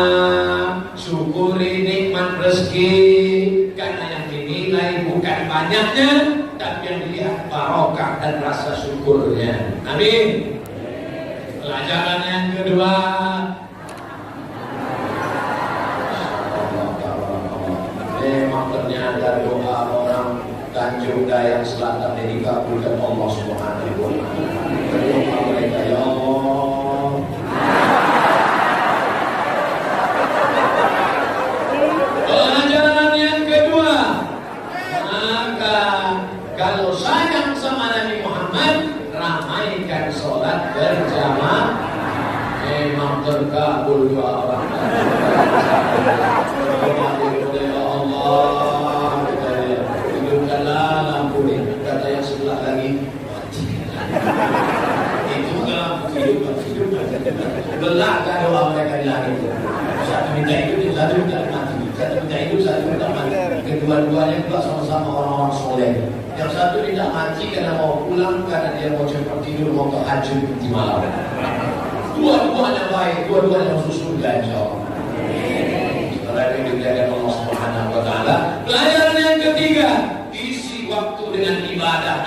syukuri nikmat rezeki, karena yang dinilai bukan banyaknya, tapi yang dilihat barokah dan rasa syukurnya. Amin. Pelajaran yang kedua, memang ternyata doa orang Tanjung Dayak Selatan ini dikabulkan Allah Subhanahu wa taala. Berdoa mereka, ya Allah, pelajaran yang kedua, maka kalau sayang sama Nabi Muhammad, ramaikan sholat berjamaah. Memang terkabul doa orang. Ya Allah, hidupkanlah lampu ini. Kata yang sebelah lagi, mati. Itu lampu hidup. Belakang doa mereka di langit. Satu minta hidup, satu minta mati. Satu minta hidup, satu minta mati. Kedua-duanya juga sama-sama orang-orang soleh. Yang satu tidak mati karena mau pulang, karena dia mau cepat tidur, mau tahajud di malam. Dua-duanya baik, dua-duanya masuk surga insyaallah. Setelah itu dimuliakan Allah Subhanahu wa taala. Pelajaran yang ketiga, isi waktu dengan ibadah.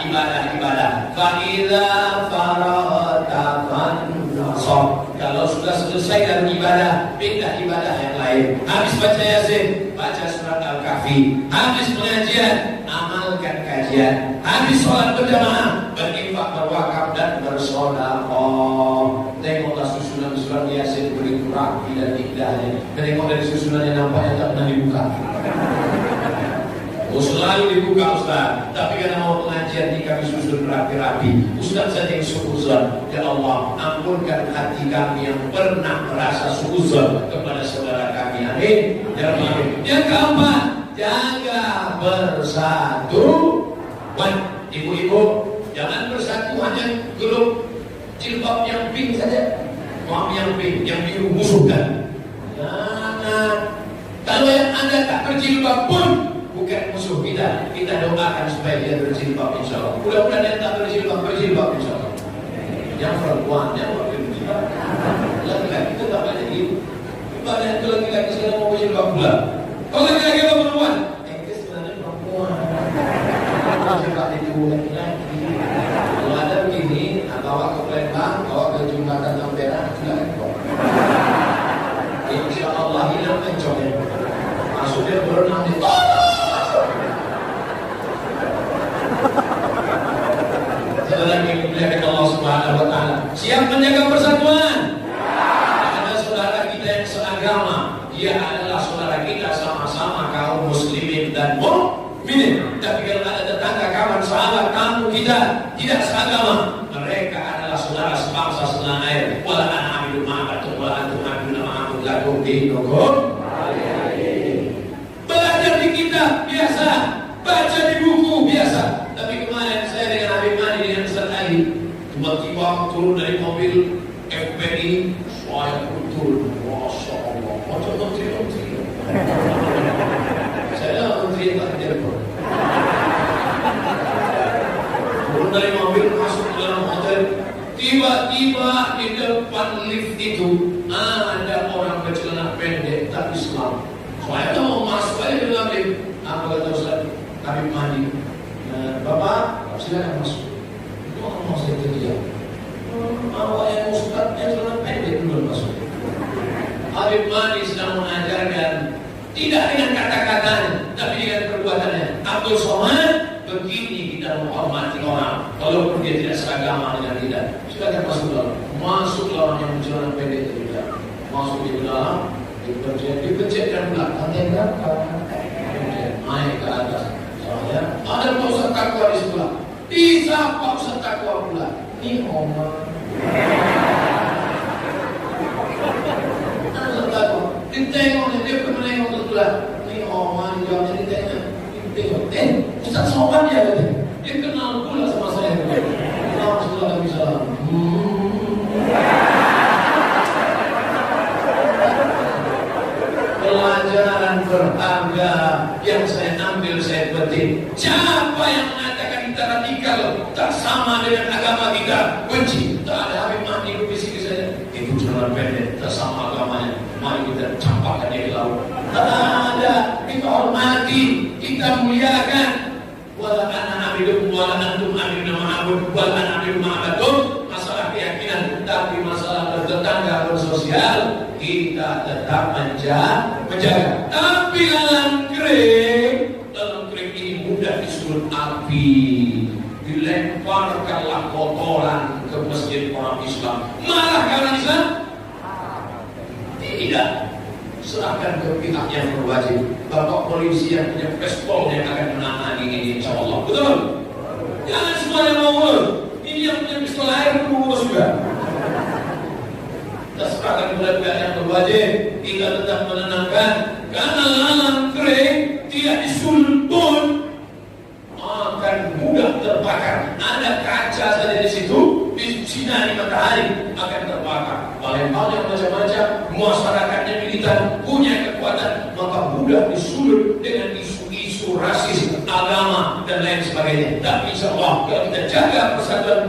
Fa idza faragta fansab. Kalau sudah selesai dari ibadah, pindah ibadah yang lain. Habis baca Yasin, baca surat Al-Kahfi. Habis pengajian, amalkan kajian. Habis sholat berjamaah, berinfak, berwakaf dan bersedekah. Tengoklah susunan surat Yasin begitu rapi dan indahnya. Tengok dari susunannya nampaknya tak pernah dibuka. Oh, selalu dibuka Ustaz. Tapi karena mau pengajian ini kami susun rapi-rapi. Ustaz saja yang suuzon. Ya Allah, ampunkan hati kami yang pernah merasa suuzon kepada saudara kami. Amin. Ya Rabbi. Yang keempat, jaga bersatu. Ibu-ibu, jangan bersatu hanya grup jilbab yang pink saja. Mami yang pink, yang biru musuhkan. Jangan. Kalau yang Anda tak berjilbab pun bukan musuh kita. Kita doakan supaya dia berjilbab insyaallah. Mudah-mudahan yang tak berjilbab insyaallah. Yang perempuan, yang berjilbab. Laki-laki itu tak banyak ibu. Banyak itu laki-laki sekarang mau berjilbab pula. Kalau laki-laki apa perempuan? Itu sebenarnya perempuan. Berjilbab itu laki-laki. Kalau ada begini, bawa ke Palembang, bawa ke jembatan Ampera, sudah ekor. Insyaallah hilang ecornya. Maksudnya berenang di Saudara yang dimuliakan Allah Subhanahu wa taala, siap menjaga persatuan. Ada saudara kita yang seagama, dia adalah saudara kita, sama-sama kaum muslimin dan mukminin. Tapi kalau ada tetangga, kawan, sahabat, tamu kita tidak seagama, mereka adalah saudara sebangsa setanah air. Wala ana amilu ma'abatum wala antum amiluna ma'akum lakum dinukum. Belajar di kitab biasa, baca di buku biasa. Tapi kemarin saya dengan Habib Mani dengan Ustaz Ali, tiba-tiba turun dari mobil FPI, saya turun, Masya Allah, macam menteri-menteri. Saya menteri yang tak telepon. Turun dari mobil, masuk ke dalam hotel. Tiba-tiba di depan lift itu ada orang bercelana pendek tak Islam. Saya mau masuk aja ke dalam lift. Apa kata Ustaz Habib Mani? Bapak, silakan masuk. Itu orang mau saya terdiam. Awak yang Ustaz yang celana pendek dulu masuk. Habib Mani sedang mengajarkan tidak dengan kata-katanya, tapi dengan perbuatannya. Abdul Somad, begini kita menghormati orang, walaupun dia tidak seragama dengan kita. Silakan masuk dalam. Masuklah orang yang bercelana pendek itu juga. Masuk di dalam, dipencet dan belakang yang belakang. naik ke atas. Soalnya ada Pak Ustaz takwa di sebelah. Bisa Pak Ustaz takwa pula. Ini Oma. Ada takwa. Ditengok dia pun menengok ke sebelah. Ini Oma jawabnya ditengok. Ditengok. Ustaz sopan dia kata. Dia kenal pula sama saya. Kenal sebelah kami salam. Pelajaran berharga yang saya ambil, saya petik. Siapa yang mengatakan kita radikal, tak sama dengan agama kita, benci? Tak ada Habib Mahdi berbisik ke saya, itu jalan pendek, tak sama agamanya. Mari kita campakkan dia ke laut. Tak ada, kita hormati, kita muliakan. Wala ana abidukum wala antum abiduna ma'abud wala ana abidukum ma'abadum. Masalah keyakinan, tapi masalah bertetangga, bersosial, kita tetap menjaga. Tapi dalam kering ini mudah disulut api. Dilemparkanlah kotoran ke masjid orang Islam. Malah karena Islam? Tidak. Serahkan ke pihak yang berwajib. Bapak polisi yang punya pistol yang akan menangani ini, insya Allah. Betul? Jangan semuanya mau. Ini yang punya pistol air pun juga. Kita serahkan kepada pihak yang berwajib. Kita tetap menenangkan. Karena lalang kering tidak disulut pun akan mudah terbakar. Ada kaca saja di situ, disinari matahari akan terbakar. Paling yang macam-macam, masyarakatnya militan, punya kekuatan, maka mudah disulut dengan isu-isu rasis, agama dan lain sebagainya. Tapi insya Allah kalau kita jaga persatuan,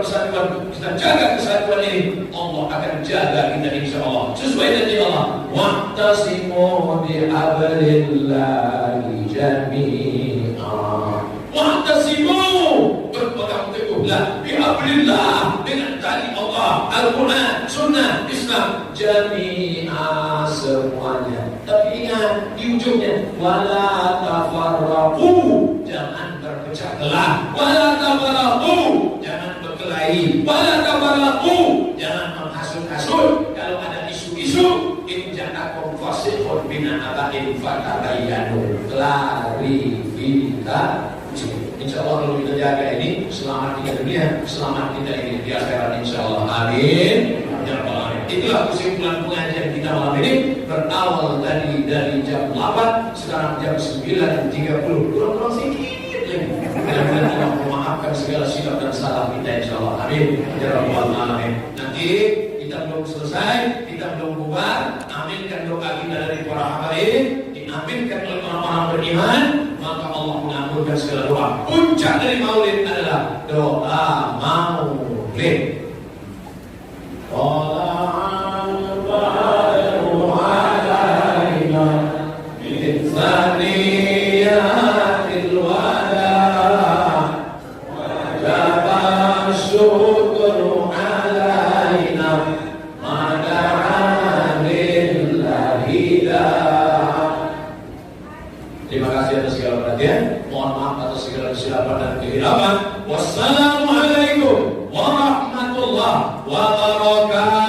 kita jaga kesatuan ini, Allah akan jaga kita insya Allah. Sesuai dengan Allah. Wa'tasimu bihablillahi jami'a. Wa'tasimu, berpegang teguhlah bihablillah, dengan tali Allah, Al-Quran, Sunnah, Islam, jami'a, semuanya. Tapi ingat di ujungnya, wala tafarraqu, jangan berpecah belah. Wala tafarraqu, jangan berkelahi. Wala tafarraqu, jangan menghasut-hasut. Kalau ada isu-isu, in ja'akum fasiqun bina'abain fatabayyanu, klarifikasi. Insya Allah kalau kita jaga ini, selamat kita dunia, selamat kita ini di akhirat insya Allah. Amin. Ya Allah. Itulah kesimpulan pengajian kita malam ini. Berawal dari jam 8, sekarang jam 9.30. Kurang sedikit lagi. Mudah-mudahan Allah memaafkan segala silap dan salah kita insya Allah. Amin. Ya Rabbal Alamin. Nanti kita belum selesai, kita belum bubar. Aminkan doa kita dari para habaib, diaminkan oleh orang-orang beriman, maka Allah mengampunkan segala doa. Puncak dari maulid adalah doa maulid. Terima kasih atas segala perhatian. Mohon maaf atas segala kesilapan dan kehilapan. Wassalamualaikum warahmatullahi wabarakatuh.